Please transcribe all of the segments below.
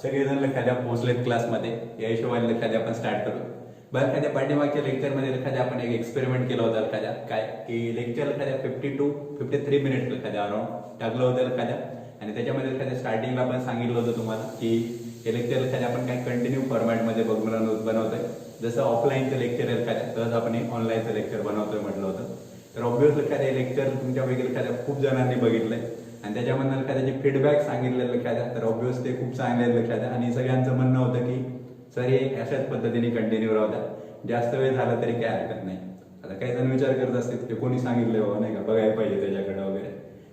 सगळेजण एखाद्या पोहोचलेत क्लासमध्ये, या हिशोबाने एखाद्या आपण स्टार्ट करू. बरं, एखाद्या पाठीमागच्या लेक्चरमध्ये एखाद्या आपण एक एक्सपेरिमेंट केला होता एखाद्या काय की लेक्चर एखाद्या 50 to 53 मिनिट्स एखाद्या अराउंड टाकलं होतं एखाद्या. आणि त्याच्यामध्ये एखाद्या स्टार्टिंगला आपण सांगितलं होतं तुम्हाला की हे लेक्चर एखाद्या आपण काय कंटिन्यू फॉर्मॅटमध्ये बनवतोय. जसं ऑफलाईनचं लेक्चर एखाद्या तसंच आपण ऑनलाईनचं लेक्चर बनवतोय म्हटलं होतं. तर ऑब्व्हियसली एखाद्या लेक्चर तुमच्यापैकी एखाद्या खूप जणांनी बघितलंय आणि त्याच्यामधनं एखाद्याचे फीडबॅक सांगितलेलं एखाद्या, तर ऑब्व्हियस ते खूप चांगले एखाद्या. आणि सगळ्यांचं म्हणणं होतं की सर हे अशाच पद्धतीने कंटिन्यू राहू द्या, जास्त वेळ झाला तरी काय हरकत नाही. आता काही जण विचार करत असतील की कोणी सांगितलं बाबा नाही का, बघायला पाहिजे त्याच्याकडे वगैरे.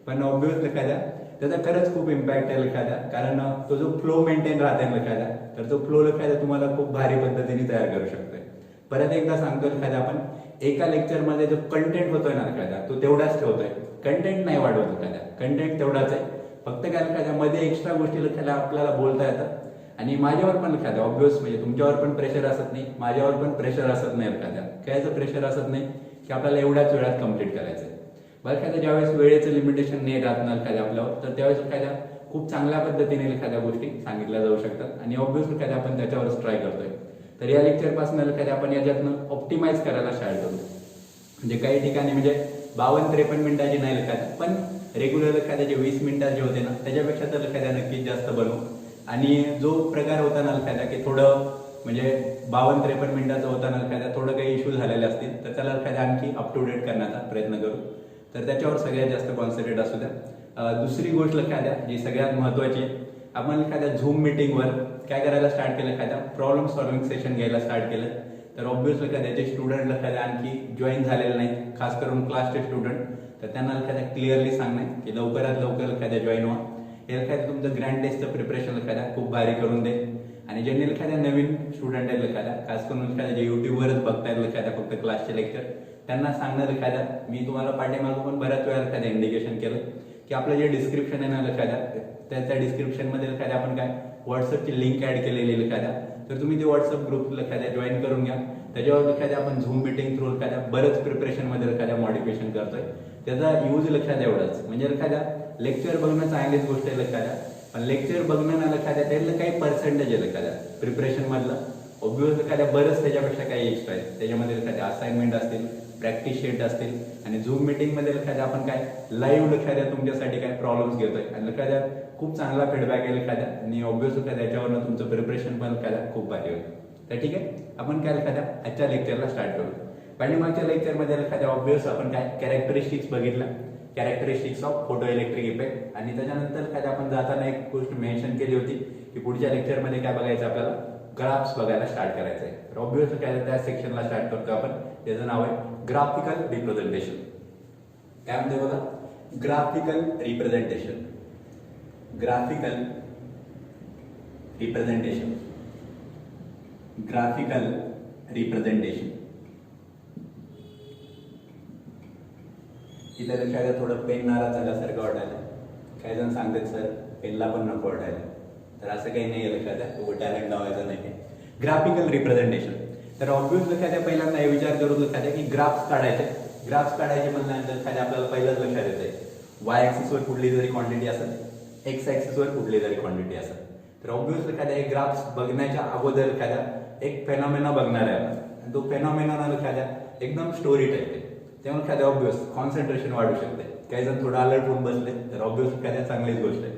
पण ऑब्व्हियस एखाद्या त्याचा खरंच खूप इम्पॅक्ट आहे एखाद्या, कारण तो जो फ्लो मेंटेन राहते एखाद्या, तर तो फ्लो एखाद्या तुम्हाला खूप भारी पद्धतीने तयार करू शकतोय. परत एकदा सांगतो एखाद्या, आपण एका लेक्चरमध्ये जो कंटेंट होतोय ना एखाद्या, तो तेवढाच ठेवतोय. कंटेंट नाही वाढवत एखाद्या, कंटेंट तेवढाच आहे. फक्त काय एखाद्या मध्ये एक्स्ट्रा गोष्टी एखाद्या आपल्याला बोलता येतात. आणि माझ्यावर पण एखाद्या ऑब्व्हियस म्हणजे तुमच्यावर पण प्रेशर असत नाही, माझ्यावर पण प्रेशर असत नाही एखाद्या. कायचं प्रेशर असत नाही की आपल्याला एवढ्याच वेळात कम्प्लीट करायचं. बरं, एखाद्या ज्यावेळेस वेळेचं लिमिटेशन नाही राहत ना एखाद्या आपल्यावर, तर त्यावेळेस एखाद्या खूप चांगल्या पद्धतीने एखाद्या गोष्टी सांगितल्या जाऊ शकतात. आणि ऑब्व्हियसली एखाद्या आपण त्याच्यावरच ट्राय करतोय. तर या लेक्चरपासून एखाद्या आपण याच्यातनं ऑप्टिमाइज करायला स्टार्ट करू. म्हणजे काही ठिकाणी म्हणजे 52-53 मिनिटाची नाही एखाद्या, पण रेग्युलर एखाद्या जे 20 मिनिटाचे होते ना त्याच्यापेक्षा तर एखाद्या नक्कीच जास्त बनवू. आणि जो प्रकार होता ना एखाद्या की थोडं म्हणजे 52-53 मिनिटाचा होता ना एखाद्या, थोडं काही इश्यू झालेले असतील तर त्याला एखाद्या आणखी अप टू डेट करण्याचा प्रयत्न करू. तर त्याच्यावर सगळ्यात जास्त कॉन्सन्ट्रेट असू द्या. दुसरी गोष्ट एखाद्या जी सगळ्यात महत्वाची, आपण एखाद्या झूम मिटिंगवर काय करायला स्टार्ट केलं, एखाद्या प्रॉब्लेम सॉल्व्हिंग सेशन घ्यायला स्टार्ट केलं. तर ऑब्व्हियसली एखाद्याचे स्टुडंट एखाद्या आणखी जॉईन झालेले नाही, खास करून क्लासचे स्टुडंट, तर त्यांना एखाद्या क्लिअरली सांगणे की लवकरात लवकर एखाद्या जॉईन व्हा. हे एखाद्या तुमचं ग्रँड टेस्टचं प्रिपरेशन एखाद्या खूप भारी करून दे. आणि ज्यांनी एखाद्या नवीन स्टुडंट आहेत एखाद्या, खास करून एखाद्या जे युट्यूबवरच बघतायत एखाद्या फक्त क्लासचे लेक्चर, त्यांना सांगणार एखाद्या, मी तुम्हाला पाठीमागं पण बऱ्याच वेळा एखाद्या इंडिकेशन केलं की आपलं जे डिस्क्रिप्शन आहे ना एखाद्या, त्या डिस्क्रिप्शनमध्ये एखाद्या आपण काय व्हॉट्सअपची लिंक ऍड केलेली एखाद्या, तर तुम्ही ते व्हॉट्सअप ग्रुप एखाद्या जॉईन करून घ्या. त्याच्यावर एखाद्या आपण झूम मिटिंग थ्रू एखाद्या बरंच प्रिपरेशनमध्ये एखाद्या मॉडिफिकेशन करतोय. त्याचा यूज लक्षात एवढाच, म्हणजे एखाद्या लेक्चर बघणं चांगलीच गोष्ट आहे एखाद्या, पण लेक्चर बघणं ना एखाद्या त्यातलं काही पर्सेंटेज आहे एखाद्या प्रिपरेशन मधलं. ऑब्व्हियस एखाद्या बरंच त्याच्यापेक्षा काही एक्स्ट्रा आहे. त्याच्यामध्ये एखाद्या असाइनमेंट असतील, प्रॅक्टिस शीट असतील, आणि झूम मिटिंग मध्ये एखाद्या आपण काय लाईव्ह एखाद्या तुमच्यासाठी काय प्रॉब्लेम्स घेतोय आणि एखाद्या खूप चांगला फीडबॅक आहे एखाद्या, आणि ऑब्व्हियस एखाद्या त्याच्यावरनं तुमचं प्रिपरेशन पण एखाद्या खूप भारी होईल. तर ठीक आहे, आपण काय एखाद्या आजच्या लेक्चरला स्टार्ट करू. पाठीमागच्या लेक्चरमध्ये एखाद्या ऑब्व्हियस आपण काय कॅरेक्टरिस्टिक्स बघितल्या, characteristics of photo electric effect. आणि त्याच्यानंतर एखाद्या आपण जाताना एक गोष्ट मेन्शन केली होती की पुढच्या लेक्चरमध्ये काय बघायचं, आपल्याला ग्राफ्स बघायला स्टार्ट करायचं आहे. तर ऑब्व्हियसली काय त्या सेक्शनला स्टार्ट करतो आपण. त्याचं नाव आहे ग्राफिकल रिप्रेझेंटेशन. काय म्हणते बघा, graphical representation. Graphical representation. Graphical representation. इथं एखाद्या थोडं पेन नारा झाल्यासारखं वाटायला, काही जण सांगतात सर पेनला पण नको वाटायला. तर असं काही नाही आहे एखाद्या, टॅलेंट लावायचं नाही. Graphical representation. तर ऑब्व्हियस एखाद्या पहिल्यांदा हे विचार करून एखाद्या की ग्राफ्स काढायचे. ग्राफ्स काढायचे म्हणल्यानंतर एखाद्या आपल्याला पहिलंच लक्षात येते वाय ऍक्सिसवर कुठली जरी क्वांटिटी असेल, एक्स ऍक्सिसवर कुठली जरी क्वांटिटी असेल. तर ऑब्व्हियस एखाद्या हे ग्राफ्स बघण्याच्या अगोदर एखाद्या एक फेनॉमेना बघणार आहे आपण, आणि तो फेनॉमेना एखाद्या एकदम स्टोरी टाईप आहे. तेव्हा एखाद्या ऑब्व्हियस कॉन्सन्ट्रेशन वाढू शकते. काही जण थोडं अलर्ट होऊन बसले तर ऑब्व्हियस एखाद्या चांगलीच गोष्ट आहे.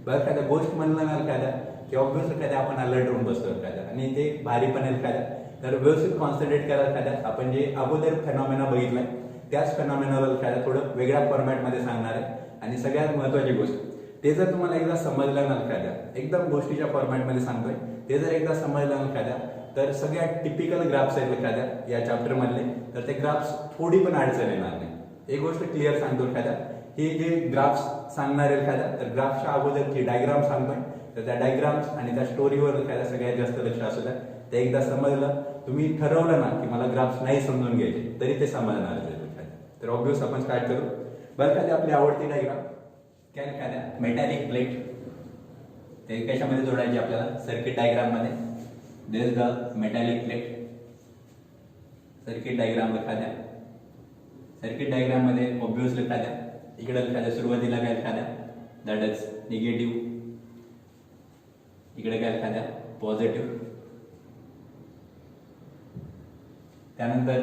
बरं, एखाद्या गोष्ट म्हणलं ना एखाद्या की ऑब्व्हियस एखाद्या आपण अलर्ट होऊन बसतो एखाद्या, आणि ते भारी पण एखाद्या. तर व्यवस्थित कॉन्सन्ट्रेट करा एखाद्या. आपण जे अगोदर फेनॉमेना बघितलाय त्याच फेनॉमेनाला एखाद्या थोडं वेगळ्या फॉर्मॅटमध्ये सांगणार आहे. आणि सगळ्यात महत्वाची गोष्ट, ते जर तुम्हाला एकदा समजलं ना एखाद्या, एकदम गोष्टीच्या फॉर्मॅटमध्ये सांगतोय, ते जर एकदा समजलं ना एखाद्या, तर सगळ्यात टिपिकल ग्राफ्स आहेत एखाद्या या चॅप्टर मधले, तर ते ग्राफ्स थोडी पण अडचण येणार नाही. एक गोष्ट क्लिअर सांगतो एखाद्या, हे जे ग्राफ्स सांगणार आहे एखाद्या, तर ग्राफच्या अगोदरची डायग्राम सांगतोय, तर त्या डायग्राम्स आणि त्या स्टोरीवर एखाद्या सगळ्यात जास्त लक्ष असू द्या. ते एकदा समजलं, तुम्ही ठरवलं ना की मला ग्राफ्स नाही समजून घ्यायचे, तरी ते समजणार आहे एखाद्या. तर ऑब्व्हियस आपण स्टार्ट करू. बरं, एखादी आपली आवडती डायग्राम काय एखाद्या मेटॅलिक प्लेट. ते कशामध्ये जोडायची आपल्याला, सर्किट डायग्राम मध्ये. This the metallic plate. Circuit diagram एखाद्या, सर्किट डायग्राम मध्ये ऑब्व्हियसली एखाद्या इकडे एखाद्या सुरुवातीला काय एखाद्या दॅट इज निगेटिव्ह, इकडे काय एखाद्या पॉझिटिव्ह, त्यानंतर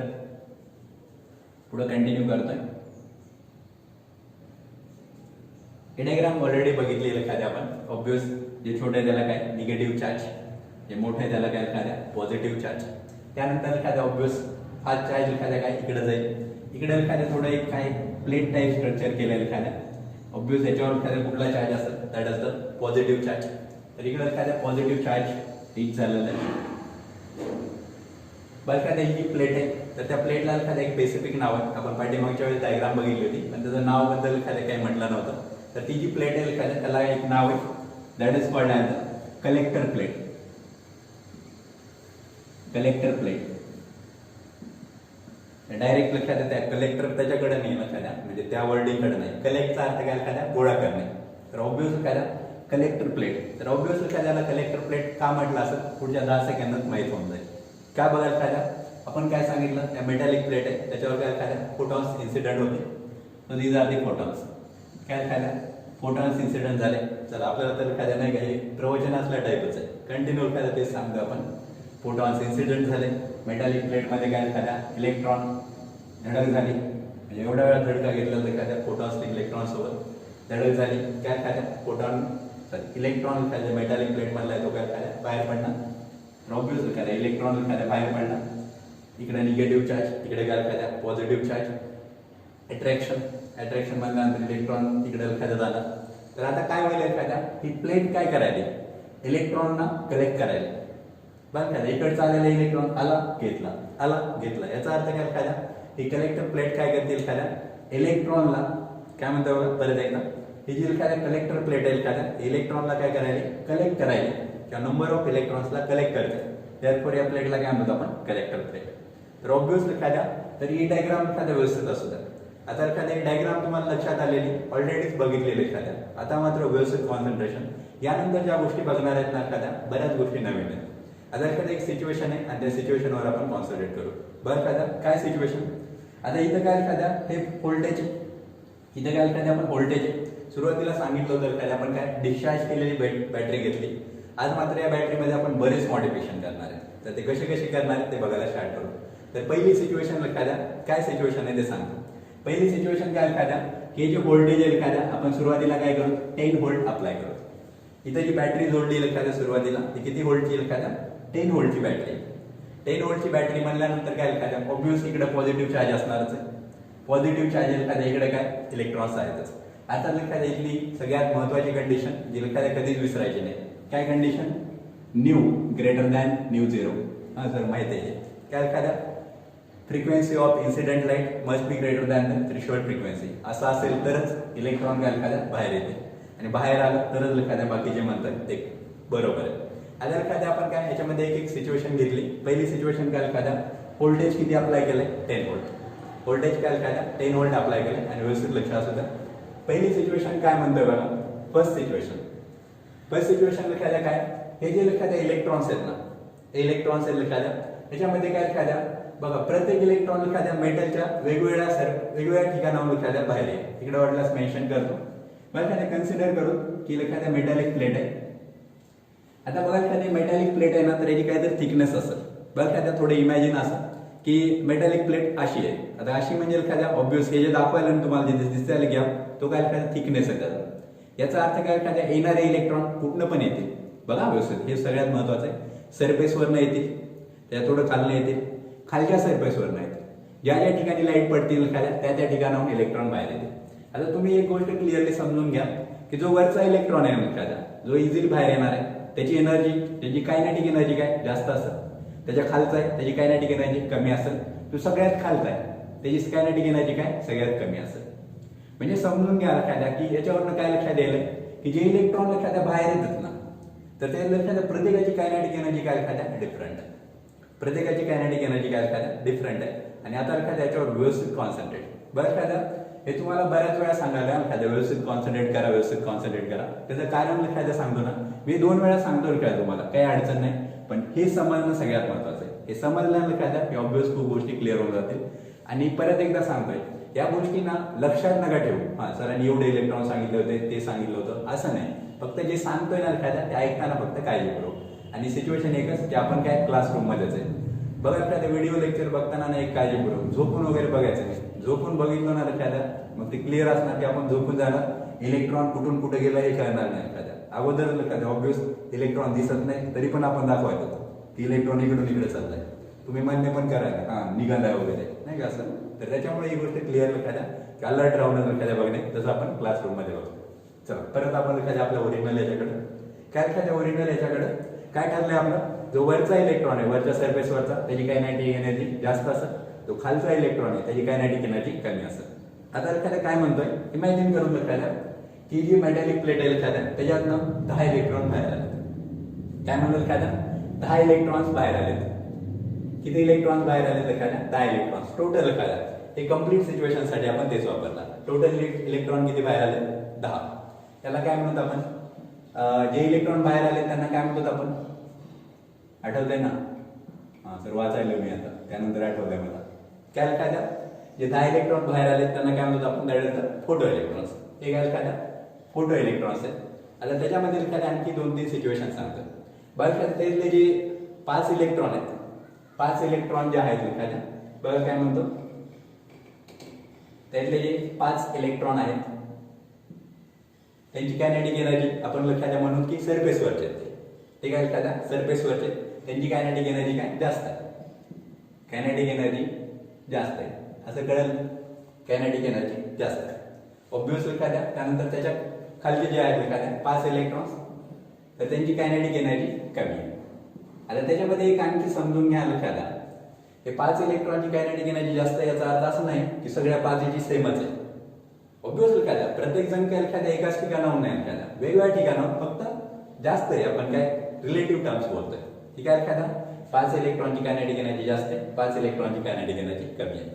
पुढे कंटिन्यू करतोय. हे डायग्राम ऑलरेडी बघितलेलं एखाद्या आपण. ऑब्वियस जे छोटे आहे त्याला काय निगेटिव्ह चार्ज, जे मोठे आहे त्याला काय एखाद्या पॉझिटिव्ह चार्ज. त्यानंतर एखाद्या ऑब्वियस हा चार्ज एखाद्या काय इकडे जाईल, इकडे एखाद्या थोडं एक काय प्लेट टाईप स्ट्रक्चर केलेलं एखाद्या. ऑब्वियस याच्यावर एखाद्या कुठला चार्ज असेल that is the positive charge. तर इकडे एखाद्या पॉझिटिव्ह चार्ज रीच झालेला आहे. बरं एखाद्या ही प्लेट आहे, तर त्या प्लेटला एखाद्या एक स्पेसिफिक नाव आहे. आपण पाठीमागच्या वेळेस डायग्राम बघितली होती, पण त्याचं नावाबद्दल एखाद्या काही म्हटलं नव्हतं. तर ती जी प्लेट आहे एखाद्या त्याला एक नाव आहे, that is called as collector plate. Collector plate direct लक्षात येते कलेक्टर त्याच्याकडे नाही एखाद्या, म्हणजे त्या वर्डिंगकडे नाही. कलेक्टचा अर्थ काय एखाद्या गोळा करणे. तर ऑब्वियस एखाद्या कलेक्टर प्लेट. तर ऑब्वियस एखाद्याला कलेक्टर प्लेट का म्हटलं असं पुढच्या 10 सेकंदात माहीत होऊन जाईल. काय बघा एखाद्या आपण काय सांगितलं, त्या मेटॅलिक प्लेट आहे त्याच्यावर काय एखाद्या फोटॉन्स इन्सिडेंट होते. तर दीज आर दी फोटॉन्स. काय एखाद्या फोटॉन्स इन्सिडेंट झाले. चला आपल्याला तर एखाद्या नाही काही प्रवचन असल्या टाईपच आहे, कंटिन्यू एखाद्या तेच सांगतो आपण. फोटॉन्स इन्सिडेंट झाले मेटॅलिक प्लेटमध्ये, काय एखाद्या इलेक्ट्रॉन धडक झाली, म्हणजे एवढ्या वेळा धडका घेतला तर एखाद्या फोटॉन्स इलेक्ट्रॉन सोबत धडक झाली. काय एखाद्या फोटॉन इलेक्ट्रॉन एखाद्या मेटॅलिक प्लेट मधला तो काय एखाद्या बाहेर पडणार. ऑब्वियस एखाद्या इलेक्ट्रॉन एखाद्या बाहेर पडणार. इकडे निगेटिव्ह चार्ज, इकडे काय एखाद्या पॉझिटिव्ह चार्ज. अट्रॅक्शन मधल्यानंतर इलेक्ट्रॉन तिकडे एखाद्या जाणार. तर आता काय होईल एखाद्या ही प्लेट काय करायली, इलेक्ट्रॉनना कलेक्ट करायला. बरं का इकडचा आलेला इलेक्ट्रॉन आला घेतला. याचा अर्थ काय एखाद्या ही कलेक्टर प्लेट काय करतील एखाद्या इलेक्ट्रॉनला काय म्हणतो बघा परत एकदा. ही जी एखाद्या कलेक्टर प्लेट आहे एखाद्या इलेक्ट्रॉनला काय करायला कलेक्ट करायला किंवा नंबर ऑफ इलेक्ट्रॉन्सला कलेक्ट करते. त्याचबरोबर या प्लेटला काय म्हणतो आपण कलेक्टर प्लेट. तर ऑब्वियस एखाद्या तर ही डायग्राम एखाद्या व्यवस्थित असू द्या. आता एखाद्या डायग्राम तुम्हाला लक्षात आलेली ऑलरेडीच बघितलेली एखाद्या. आता मात्र व्यवस्थित कॉन्सन्ट्रेशन. यानंतर ज्या गोष्टी बघणार आहेत ना एखाद्या बऱ्याच गोष्टी नवीन आहेत. आता एखादी एक सिच्युएशन आहे आणि त्या सिच्युएशनवर आपण कॉन्सन्ट्रेट करू. बरं एखाद्या काय सिच्युएशन. आता इथं काय एखाद्या हे व्होल्टेज, इथं काय एखाद्या आपण व्होल्टेज सुरुवातीला सांगितलं होतं एखाद्या आपण काय डिस्चार्ज केलेली बॅटरी घेतली. आज मात्र या बॅटरीमध्ये आपण बरेच मॉडिफिकेशन करणार आहे. तर ते कसे करणार आहेत ते बघायला स्टार्ट करू. तर पहिली सिच्युएशन एखाद्या काय सिच्युएशन आहे ते सांगतो. पहिली सिच्युएशन काय एखाद्या हे जे व्होल्टेज आहे एखाद्या आपण सुरुवातीला काय करू 10 व्होल्ट अप्लाय करू. इथं जी बॅटरी जोडली एखाद्या सुरुवातीला ती किती व्होल्टची एखाद्या 10 व्होल्टची बॅटरी. 10 व्होल्टची बॅटरी म्हणल्यानंतर काय एखाद्या ऑब्वियस इकडे पॉझिटिव्ह चार्ज असणारच आहे. पॉझिटिव्ह चार्ज एखाद्या इकडे काय इलेक्ट्रॉन्स आहेतच. आता एखाद्या इथली सगळ्यात महत्वाची कंडिशन जी एखाद्या कधीच विसरायची नाही. काय condition new greater than new 0. हा सर माहिती आहे. काय एखाद्या frequency of incident light must be greater than the threshold frequency. असं असेल तरच इलेक्ट्रॉन काय एखाद्या बाहेर येते आणि बाहेर आलं तरच एखाद्या बाकीचे म्हणतात ते बरोबर आहे. आता एखाद्या आपण काय ह्याच्यामध्ये एक सिच्युएशन घेतली. पहिली सिच्युएशन काय एखाद्या व्होल्टेज किती अप्लाय केलंय 10 व्होल्ट. व्होल्टेज काय एखाद्या 10 व्होल्ट अप्लाय केलंय आणि व्यवस्थित लक्षात असू द्या. पहिली सिच्युएशन काय म्हणतोय बघा फर्स्ट सिच्युएशन एखाद्या काय हे जे एखाद्या इलेक्ट्रॉन्स आहेत ना इलेक्ट्रॉन्स आहेत एखाद्या ह्याच्यामध्ये काय एखाद्या बघा प्रत्येक इलेक्ट्रॉन एखाद्या मेटलच्या वेगवेगळ्या ठिकाणावर एखाद्या बाहेर आहे. इकडे वाटल्यास मेन्शन करतो. बरं एखाद्या कन्सिडर करू की एखाद्या मेटॅलिक प्लेट आहे. आता बघा एखादी मेटॅलिक प्लेट आहे ना तर याची काहीतरी थिकनेस असेल. बघा एखाद्या थोडं इमॅजिन असं की मेटॅलिक प्लेट अशी आहे. आता अशी म्हणजे एखाद्या ऑब्वियस हे जे दाखवायला ना तुम्हाला जे दिसायला घ्या तो काय एखादा थिकनेस आहे त्याचा. याचा अर्थ काय एखाद्या येणारे इलेक्ट्रॉन कुठनं पण येतील. बघा व्यवस्थित हे सगळ्यात महत्वाचं आहे. सरफेसवरनं येतील त्या थोडं खालनं येतील खालच्या सरफेसवरनं येतील. ज्या ज्या ठिकाणी लाईट पडतील एखाद्या त्या ठिकाणाहून इलेक्ट्रॉन बाहेर येतील. आता तुम्ही एक गोष्ट क्लिअरली समजून घ्या की जो वरचा इलेक्ट्रॉन आहे एखादा जो इझिली बाहेर येणार आहे त्याची एनर्जी त्याची कायनेटिक एनर्जी काय जास्त असेल. त्याच्या खालचा आहे त्याची कायनेटिक एनर्जी कमी असेल. तो सगळ्यात खालचा आहे त्याची कायनेटिक एनर्जी काय सगळ्यात कमी असेल. म्हणजे समजून घ्या एखाद्या की याच्यावरनं काय लक्षात येईल की जे इलेक्ट्रॉन एखाद्या बाहेर येतात ना तर त्या लक्षात प्रत्येकाची कायनेटिक एनर्जी काय एखाद्या डिफरंट आहे. प्रत्येकाची कायनेटिक एनर्जी काय एखाद्या डिफरंट आहे. आणि आता एखाद्या याच्यावर व्यवस्थित कॉन्सन्ट्रेट. बरं एखाद्या हे तुम्हाला बऱ्याच वेळा सांगायला एखाद्या व्यवस्थित कॉन्सन्ट्रेट करा. त्याचं कारण एखाद्या सांगतो ना मी 2 वेळा सांगतो काय तुम्हाला काही अडचण नाही. पण हे समजणं सगळ्यात महत्वाचं आहे. हे समजल्यानं एखाद्या ऑब्वियस खूप गोष्टी क्लिअर होऊन जातील. आणि परत एकदा सांगतोय या गोष्टींना लक्षात नका ठेवू. हा सरांनी एवढे इलेक्ट्रॉन सांगितले होते ते सांगितलं होतं असं नाही. फक्त जे सांगतोय ना एखाद्या ते ऐकताना फक्त काळजीपूर्वक. आणि सिच्युएशन एकच की आपण काय क्लासरूम मध्येच आहे. बघा एखाद्या व्हिडिओ लेक्चर बघताना ना एक काळजीपूर्वक झोपून वगैरे बघायचं नाही. झोपून बघितलं ना एखाद्या मग ते क्लिअर असणार की आपण झोपून जाणार, इलेक्ट्रॉन कुठून कुठे गेला हे कळणार नाही एखाद्या. अगोदर एखाद्या ऑब्विस इलेक्ट्रॉन दिसत नाही तरी पण आपण दाखवायचं की इलेक्ट्रॉन इकडून इकडे चाललाय. तुम्ही मान्य पण करायला हा निघालाय वगैरे नाही का असं. तर त्याच्यामुळे ही गोष्ट क्लिअर एखाद्या अलर्ट राहून एखाद्या बघणे जसं आपण क्लासरूम मध्ये बघतो. चला परत आपण एखाद्या आपल्या ओरिजिनल याच्याकडे काय एखाद्या ओरिजिनल याच्याकडे काय ठरलंय आपलं, जो वरचा इलेक्ट्रॉन आहे वरच्या सरफेस वरचा त्याची कायनेटिक एनर्जी जास्त असत, जो खालचा इलेक्ट्रॉन आहे त्याची कायनेटिक एनर्जी कमी असत. आता एखाद्या काय म्हणतोय इमॅजिन करून एखाद्या की जी मेटॅलिक प्लेट आहे एखाद्या त्याच्यातनं 10 इलेक्ट्रॉन बाहेर आले. काय म्हणतात एखाद्या 10 इलेक्ट्रॉन्स बाहेर आले. किती इलेक्ट्रॉन्स बाहेर आले एखाद्या 10 इलेक्ट्रॉन्स टोटल एखाद्या. हे कम्प्लीट सिच्युएशन साठी आपण तेच वापरला. टोटल इलेक्ट्रॉन किती बाहेर आले 10. त्याला काय म्हणतो आपण, जे इलेक्ट्रॉन बाहेर आले त्यांना काय म्हणतो आपण, आठवतंय ना. हा सर वाचायला मी आता त्यानंतर आठवलंय मला. काय एखाद्या जे 10 इलेक्ट्रॉन बाहेर आले त्यांना काय म्हणतो आपण, त्यानंतर फोटो इलेक्ट्रॉन्स. हे काय एखाद्या फोटो इलेक्ट्रॉन्स आहेत. आता त्याच्यामध्ये एखाद्या आणखी 2-3 सिच्युएशन सांगतो. बघा त्यातले जे 5 इलेक्ट्रॉन आहेत, 5 इलेक्ट्रॉन जे आहेत एखाद्या बघा काय म्हणतो, त्यातले जे 5 इलेक्ट्रॉन आहेत त्यांची कायनेटिक एनर्जी आपण एखाद्या म्हणून की सरफेसवरचे ते काय एखाद्या सरफेसवरचे त्यांची कायनेटिक एनर्जी काय जास्त आहे. कायनेटिक एनर्जी जास्त आहे असं कळेल. कायनेटिक एनर्जी जास्त आहे ऑब्वियस एखाद्या. त्यानंतर त्याच्या खालचे जे आहेत एखाद्या 5 इलेक्ट्रॉन्स तर त्यांची कायनेटिक एनर्जी कमी आहे. आता त्याच्यामध्ये एक आणखी समजून घ्या एखाद्या, हे 5 इलेक्ट्रॉनची कायनेटिक एनर्जी जास्त आहे याचा अर्थ असं नाही की सगळ्या 5ची सेमच आहे. ऑब्वियस एखाद्या प्रत्येक जण काय एखाद्या एकाच ठिकाणाहून नाही एखाद्या वेगवेगळ्या ठिकाणाहून फक्त जास्त आहे. आपण काय रिलेटिव्ह टर्म्स बोलतोय. ठीक आहे एखाद्या 5 इलेक्ट्रॉनची कायनेटिक एनर्जी जास्त आहे, 5 इलेक्ट्रॉनची कायनेटिक एनर्जी कमी आहे.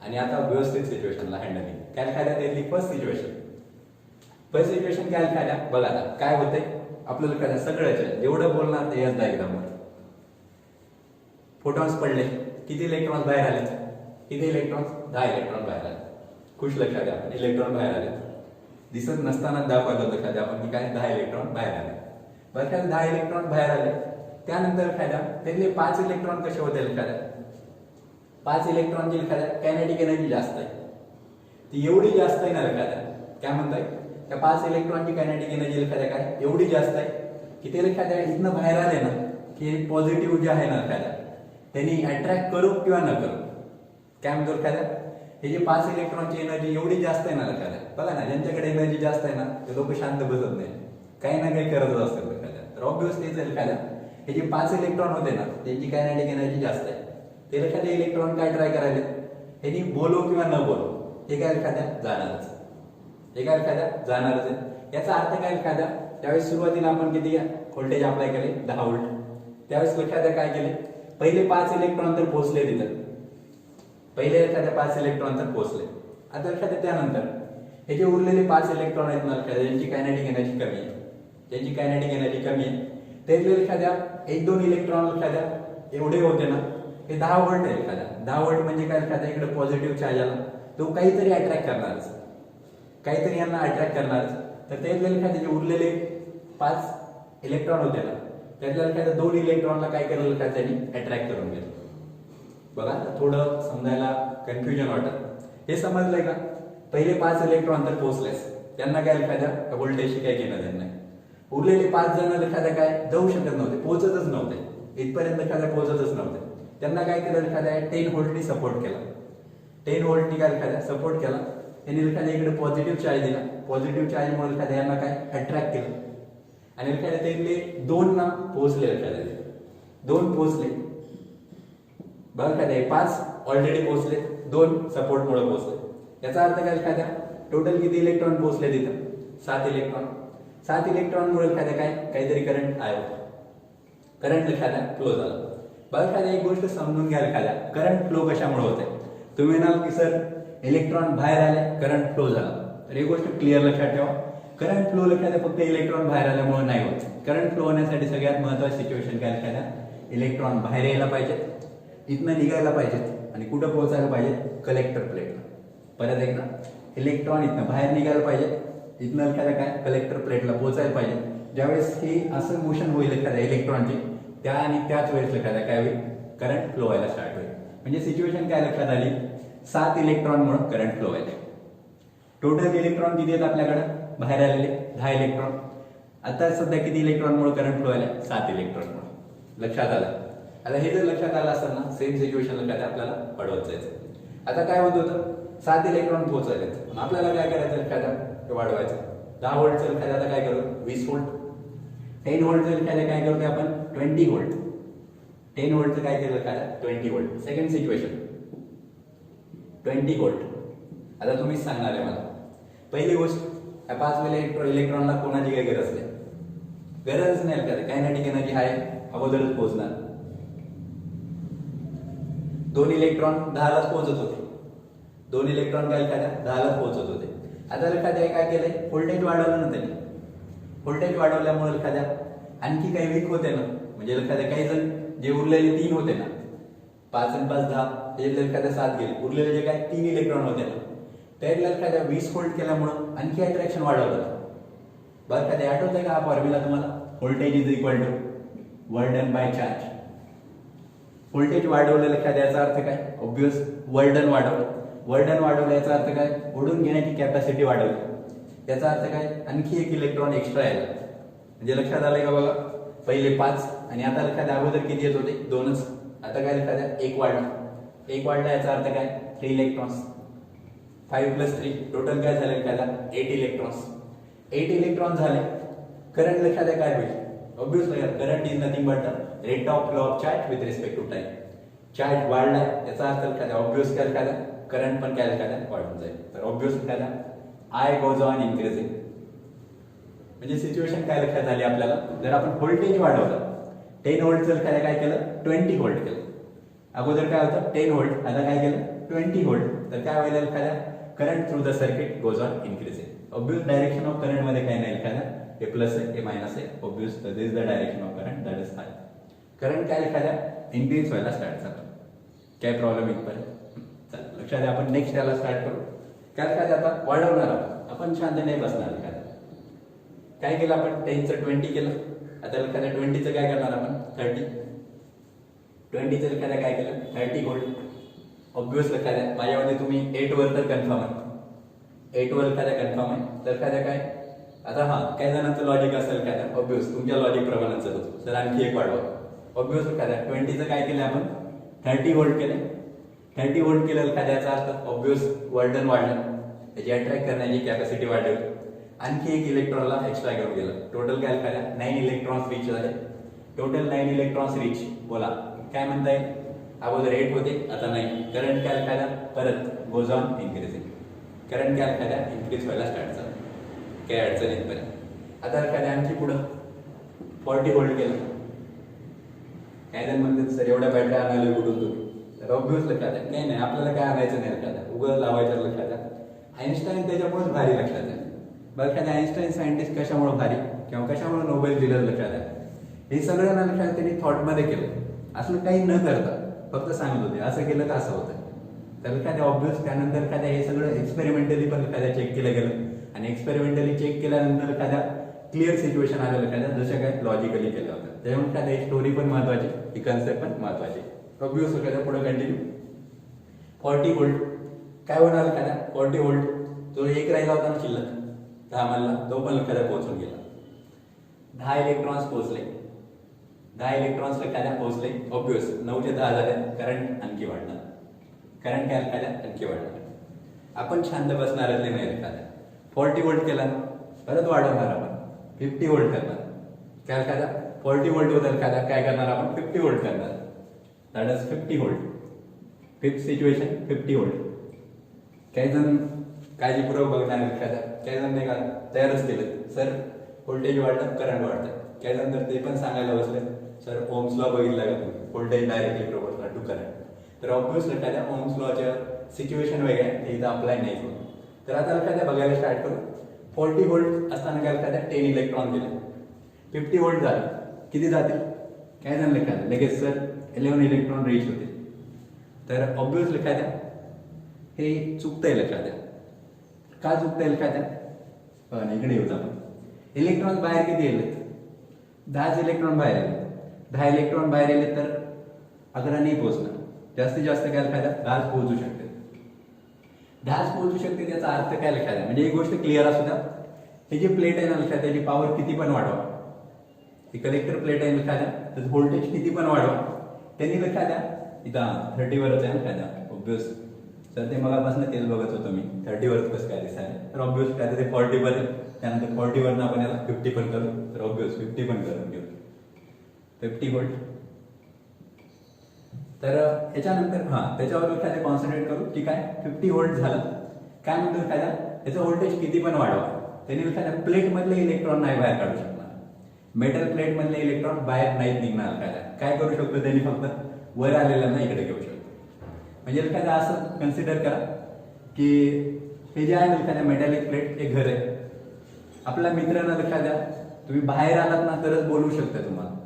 आणि आता व्यवस्थित सिच्युएशनला हँडलिंग काय एखाद्या त्यातली फर्स्ट सिच्युएशन काय एखाद्या बघा आता काय होतंय आपल्याला एखाद्या सगळ्याच्या जेवढं बोलणार ते यंदा एकदम फोटॉन्स पडले. किती इलेक्ट्रॉन्स बाहेर आले, किती इलेक्ट्रॉन्स 10 इलेक्ट्रॉन बाहेर आले. खुश लक्षात द्या आपण इलेक्ट्रॉन बाहेर आले. दिसत नसताना दाखवलं होतं एखाद्या आपण की काय 10 इलेक्ट्रॉन बाहेर आले. बरं काय 10 इलेक्ट्रॉन बाहेर आले त्यानंतर एखाद्या त्यातले 5 इलेक्ट्रॉन कसे होते एखाद्या 5 इलेक्ट्रॉनची एखाद्या कायनेटिक एनर्जी जास्त आहे. ती एवढी जास्त आहे ना एखाद्या काय म्हणताय त्या 5 इलेक्ट्रॉनची कायनेटिक एनर्जी एखाद्या काय एवढी जास्त आहे की ते एखाद्या इथनं बाहेर आले ना की पॉझिटिव्ह जे आहे ना एखाद्या त्यांनी अट्रॅक्ट करू किंवा न करू काय म्हणतो एखाद्या हे जे 5 इलेक्ट्रॉनची एनर्जी एवढी जास्त आहे ना एखाद्या बघा ना ज्यांच्याकडे एनर्जी जास्त आहे ना ते लोक शांत बसत नाही, काही ना काही करत असतात एखाद्या. तर ऑब्वियस तेच एखाद्या हे जे 5 इलेक्ट्रॉन होते ना त्यांची कायनेटिक एनर्जी जास्त आहे. ते एखादे इलेक्ट्रॉन काय ट्राय करायले त्यांनी बोलो किंवा न बोलो हे काय एखाद्या जाणारच, हे काय एखाद्या जाणारच आहे. याचा अर्थ काय एखाद्या त्यावेळेस सुरुवातीला आपण किती व्होल्टेज अप्लाय केले 10 व्होल्ट. त्यावेळेस एखाद्या काय केले पहिले 5 इलेक्ट्रॉन तर पोहोचले तिथं, पहिले एखाद्या 5 इलेक्ट्रॉन तर पोहोचले. आता एखाद्या त्यानंतर हे जे उरलेले 5 इलेक्ट्रॉन आहेत ना एखाद्या ज्यांची कायनेटिक एनर्जी कमी आहे, ज्यांची कायनेटिक एनर्जी कमी आहे त्यातले एखाद्या 1-2 इलेक्ट्रॉन एखाद्या एवढे होते ना हे 10 व्होल्ट आहे एखाद्या. 10 व्होल्ट म्हणजे काय एखाद्या इकडे पॉझिटिव्ह चार्ज आला तो काहीतरी अट्रॅक्ट करणारच, काहीतरी यांना अट्रॅक्ट करणारच. तर त्यातले एखाद्या जे उरलेले 5 इलेक्ट्रॉन होते ना त्यातल्या एखाद्या 2 इलेक्ट्रॉनला काय केलं का त्यांनी अट्रॅक्ट करून घेतलं. बघा थोडं समजायला कन्फ्युजन वाटत. हे समजलंय का पहिले 5 इलेक्ट्रॉन तर पोहोचलेस त्यांना काय एखाद्या व्होल्टेजशी काय घेणं देणं नाही. उरलेले 5 जण एखाद्या काय जाऊ शकत नव्हते, पोहोचतच नव्हते, इथपर्यंत एखाद्या पोहोचतच नव्हते. त्यांना काय केलं एखाद्या 10 व्होल्टनी सपोर्ट केला. 10 व्होल्टनी काय एखाद्या सपोर्ट केला त्यांनी एखाद्या इकडे पॉझिटिव्ह चार्ज दिला. पॉझिटिव्ह चार्जमुळे एखाद्या यांना काय अट्रॅक्ट केलं आणि एखाद्या त्यातले 2 ना पोहोचले, एखाद्या 2 पोहोचले. बघा एखाद्या 5 ऑलरेडी पोहोचले, 2 सपोर्टमुळे पोहोचले. याचा अर्थ काय एखाद्या टोटल किती इलेक्ट्रॉन पोहोचले तिथं 7 इलेक्ट्रॉन. 7 इलेक्ट्रॉनमुळे एखाद्या काय काहीतरी करंट आयो, करंट एखाद्या फ्लो झाला. बघा एखाद्या एक गोष्ट समजून घ्या एखाद्या करंट फ्लो कशामुळे होते. तुम्ही म्हणाल की सर इलेक्ट्रॉन बाहेर आले करंट फ्लो झाला, तर ही गोष्ट क्लिअर लक्षात ठेवा. करंट फ्लो एखाद्या फक्त इलेक्ट्रॉन बाहेर आल्यामुळे नाही होत. करंट फ्लो होण्यासाठी सगळ्यात महत्त्वाची सिच्युएशन काय एखाद्या इलेक्ट्रॉन बाहेर यायला पाहिजेत, इथनं निघायला पाहिजेत आणि कुठं पोहोचायला पाहिजेत कलेक्टर प्लेटला. परत एकदा इलेक्ट्रॉन इथनं बाहेर निघायला पाहिजे, इथनं एखाद्या काय कलेक्टर प्लेटला पोहोचायला पाहिजे ज्यावेळेस हे असं मोशन होईल एखाद्या इलेक्ट्रॉनचे त्या आणि त्याच वेळेस एखाद्या काय होईल करंट फ्लो व्हायला स्टार्ट होईल. म्हणजे सिच्युएशन काय लक्षात आली 7 इलेक्ट्रॉनमुळे करंट फ्लो व्हायला. टोटल इलेक्ट्रॉन किती आहेत आपल्याकडे बाहेर आलेले 10 इलेक्ट्रॉन. आता सध्या किती इलेक्ट्रॉनमुळे करंट फ्लो व्हायला 7 इलेक्ट्रॉनमुळे. लक्षात आलं. आता हे जर लक्षात आलं असेल ना सेम सिच्युएशनला काय आपल्याला पडवत जायचं. आता काय होत होतं 7 इलेक्ट्रॉन पोहोचले आपल्याला काय करायचं एखाद्या वाढवायचं 10 व्होल्टचं एखाद्या आता काय करू 20 व्होल्ट 10 व्होल्टचं एखाद्या काय करू आपण 20 व्होल्ट 10 व्होल्टचं काय केलं काय 20 व्होल्ट. Second situation 20 volt. आता तुम्हीच सांगणार आहे मला पहिली गोष्ट 5 इलेक्ट्रॉनला कोणाची काही गरज नाही. गरजच नाही का कायनेटिक एनर्जी आहे अगोदरच पोहोचणार. 2 इलेक्ट्रॉन 10 लाच पोहोचत होते. 2 इलेक्ट्रॉन काय एखाद्या 10 लाच पोहोचत होते. आता एखाद्या काय केलंय व्होल्टेज वाढवलं ना त्यांनी. व्होल्टेज वाढवल्यामुळे एखाद्या आणखी काही वीक होते ना म्हणजे एखाद्या काही जण जे उरलेले 3 होते ना 5 आणि 5 10 त्याच्यातले एखाद्या 7 गेले उरलेले जे काय 3 इलेक्ट्रॉन होते ना त्यातल्या एखाद्या 20 व्होल्ट केल्यामुळं आणखी अट्रॅक्शन वाढवलं. बरं एखाद्या आठवतंय का हा फॉर्म्युला तुम्हाला voltage is equal to work done by charge. Voltage वाढवलेलं एखाद्याचा अर्थ काय ऑब्वियस वर्क डन वाढवलं. वर्क डन वाढवलं याचा अर्थ काय ओढून घेण्याची कॅपॅसिटी वाढवली. याचा अर्थ काय आणखी 1 इलेक्ट्रॉन एक्स्ट्रा यायला. म्हणजे लक्षात आलंय का बघा पहिले 5 आणि आता एखाद्या अगोदर किती येत होते 2च. आता काय एखाद्या 1 वाढला. 1 वाढला याचा अर्थ काय 3 इलेक्ट्रॉन्स 5 + 3 टोटल काय झालं एखाद्या 8 इलेक्ट्रॉन्स. 8 इलेक्ट्रॉन झाले. करंट एखाद्या काय होईल obviously current is nothing but rate of flow of charge with respect to time. Charge वाढलाय याचा अर्थ एखाद्या ऑब्वियस काय एखाद्या करंट पण काय एखाद्या वाढून जाईल. तर ऑब्वियस एखाद्या आय गोज ऑन इन्क्रीजिंग. म्हणजे सिच्युएशन काय लक्षात आली आपल्याला जर आपण व्होल्टेज वाढवलं 10 व्होल्टचं एखाद्या काय केलं 20 व्होल्ट केलं. अगोदर काय होतं 10 व्होल्ट आता काय केलं 20 व्होल्ट. तर काय व्हायला एखाद्या current through the circuit goes on increasing. Obvious direction of current मध्ये काय नाही एखाद्या ए प्लस आहे ए मायनस आहे obvious this is the direction of current that is hi. Current काय एखाद्या इन्क्रीज व्हायला स्टार्ट झालं. काय प्रॉब्लेम इथपर्यंत चला लक्षात द्या. आपण नेक्स्ट याला स्टार्ट करू. काय एखाद्या आता वाढवणार आपण शांत नाही बसणार. एखाद्या काय केलं आपण 10चं 20 केलं. आता एखाद्या 20चं काय करणार आपण 30. 20चं एखाद्या काय केलं 30 व्होल्ट. ऑब्वियस एखाद्या माझ्यामध्ये तुम्ही 8 वर तर कन्फर्म आहे. 8 वर एखाद्या कन्फर्म आहे तर एखाद्या काय आता हा काही जणांचं लॉजिक असेल एखाद्या ऑब्वियस तुमच्या लॉजिक प्रमाणे चालतो सर आणखी एक वाढवा. ऑब्वियस एखाद्या 20चं काय केलं आपण 30 व्होल्ट केले. 30 व्होल्ट केलं एखाद्याचा अर्थ ऑब्वियस वर्डन वाढलं त्याची अट्रॅक्ट करण्याची कॅपॅसिटी वाढली. आणखी 1 इलेक्ट्रॉनला एक्स्ट्रा घेऊन गेलं. टोटल काय एखाद्या 9 इलेक्ट्रॉन्स रीच झाले. Total 9 electrons reach. बोला काय म्हणता येईल अगोदर 8 होते आता 9. करंट काय एखाद्या परत गोज ऑन इन्क्रीजिंग. करंट काय एखाद्या इन्क्रीज व्हायला स्टार्ट झालं. काही अडचण येतपर्यंत. आता एखाद्या आणखी पुढं 40 व्होल्ट केलं. काय जण म्हणतात सर एवढ्या बॅटऱ्या आणायला कुठून तुम्ही. तर ऑब्वियस लक्षात आहे नाही नाही आपल्याला काय आणायचं नाही एखाद्या उगं लावायचं लक्षात आहे. आईन्स्टाईन त्याच्यामुळेच भारी लक्षात आहे. बरं एखाद्या आईन्स्टाईन सायंटिस्ट कशामुळे भारी किंवा कशामुळे नोबेल दिलं लक्षात आहे. हे सगळं ना लक्षात त्यांनी थॉटमध्ये केलं. असलं काही न करता फक्त सांगत होते असं केलं तर असं होतं. तर एखाद्या ऑब्वियस त्यानंतर एखाद्या हे सगळं एक्सपेरिमेंटली पण एखाद्या चेक केलं गेलं आणि एक्सपेरिमेंटली चेक केल्यानंतर एखाद्या क्लिअर सिच्युएशन आलं एखाद्या जसं काय लॉजिकली केलं होतं. त्यामुळे एखाद्या स्टोरी पण महत्वाची ही कन्सेप्ट पण महत्वाची. ऑब्वियस एखाद्या पुढे कंटिन्यू 40 व्होल्ट काय होणार एखाद्या 40 व्होल्ट तो एक राहिला होता ना शिल्लक 10 मधला तो पण एखाद्या पोहोचून गेला. 10 इलेक्ट्रॉन्स पोहोचले. 10 इलेक्ट्रॉन्स एखाद्या पोहोचले. ऑब्वियस 9 चे 10 झाले. करंट आणखी वाढणार. करंट काय एखाद्या आणखी वाढणार. आपण शांत बसणारच नाही एखाद्या 40 व्होल्ट केला परत वाढवणार आपण 50 व्होल्ट करणार. काय एखाद्या 40 व्होल्ट होतं एखाद्या काय करणार आपण 50 व्होल्ट करणार. That is 50 volt. Fifth situation 50 volt. काही जण काळजीपूर्वक बघणार एखाद्या काही जण नाही का तयारच केलं सर व्होल्टेज वाढतं करंट वाढतं. काही जण तर ते पण सांगायला बसले सर ओम्स लॉ बघितला का तुम्ही voltage directly proportional to current. तर ऑब्वियस एखाद्या ओम्स लॉच्या सिच्युएशन वेगळ्या ते इथं अप्लाय नाही होत. तर आता एखाद्या बघायला स्टार्ट करू. 40 व्होल्ट असताना काय एखाद्या 10 इलेक्ट्रॉन गेले. 50 व्होल्ट झाले किती जातील काय जण एखाद्या लगेच सर 11 इलेक्ट्रॉन रीच होते. तर ऑब्वियस एखाद्या हे चुकतंय लक्षात द्या. का चुकतंय एखाद्या पण इकडे येऊन आपण इलेक्ट्रॉन बाहेर किती गेले 10 इलेक्ट्रॉन बाहेर आले, 10 इलेक्ट्रॉन बाहेर आले तर 11 नाही पोहोचणार, जास्तीत जास्त काय लक्षात 10 पोहोचू शकते. 10 पोहोचू शकते त्याचा अर्थ काय लक्षात म्हणजे ही गोष्ट क्लिअर असू द्या. हे जे प्लेट आहे ना लक्षात त्याची पॉवर किती पण वाढवा, ही कलेक्टर प्लेट आहे लक्षात द्या, त्याचं व्होल्टेज किती पण वाढवा, त्यांनी लक्षात द्या इथं 30 वरच आहे लक्षात द्या ऑब्वियस. तर ते मगापासून तेच बघत होतो मी 30 वरच कसं काय दिसायला, तर ऑब्वियस काय ते 40 वर, त्यानंतर 40 वरनं आपण याला 50 पण करू, तर ऑब्वियस 50 पण करून घेऊ 50 व्होल्ट. तर याच्यानंतर त्याच्यावर एखाद्या कॉन्सन्ट्रेट करू की काय 50 व्होल्ट झालं. काय म्हणतो एखाद्या याचं व्होल्टेज किती पण वाढवा, त्यांनी एखाद्या प्लेट मधले इलेक्ट्रॉन नाही बाहेर काढू शकणार, मेटल प्लेट मधले इलेक्ट्रॉन बाहेर नाहीत निघणार. काय करू शकतो त्यांनी फक्त वर आलेल्यांना इकडे घेऊ शकतो. म्हणजे एखाद्या असं कन्सिडर करा की हे जे आहे एखाद्या मेटॅलिक प्लेट हे घर आहे, आपल्या मित्रांना लक्षात द्या तुम्ही बाहेर आलात ना तरच बोलू शकता, तुम्हाला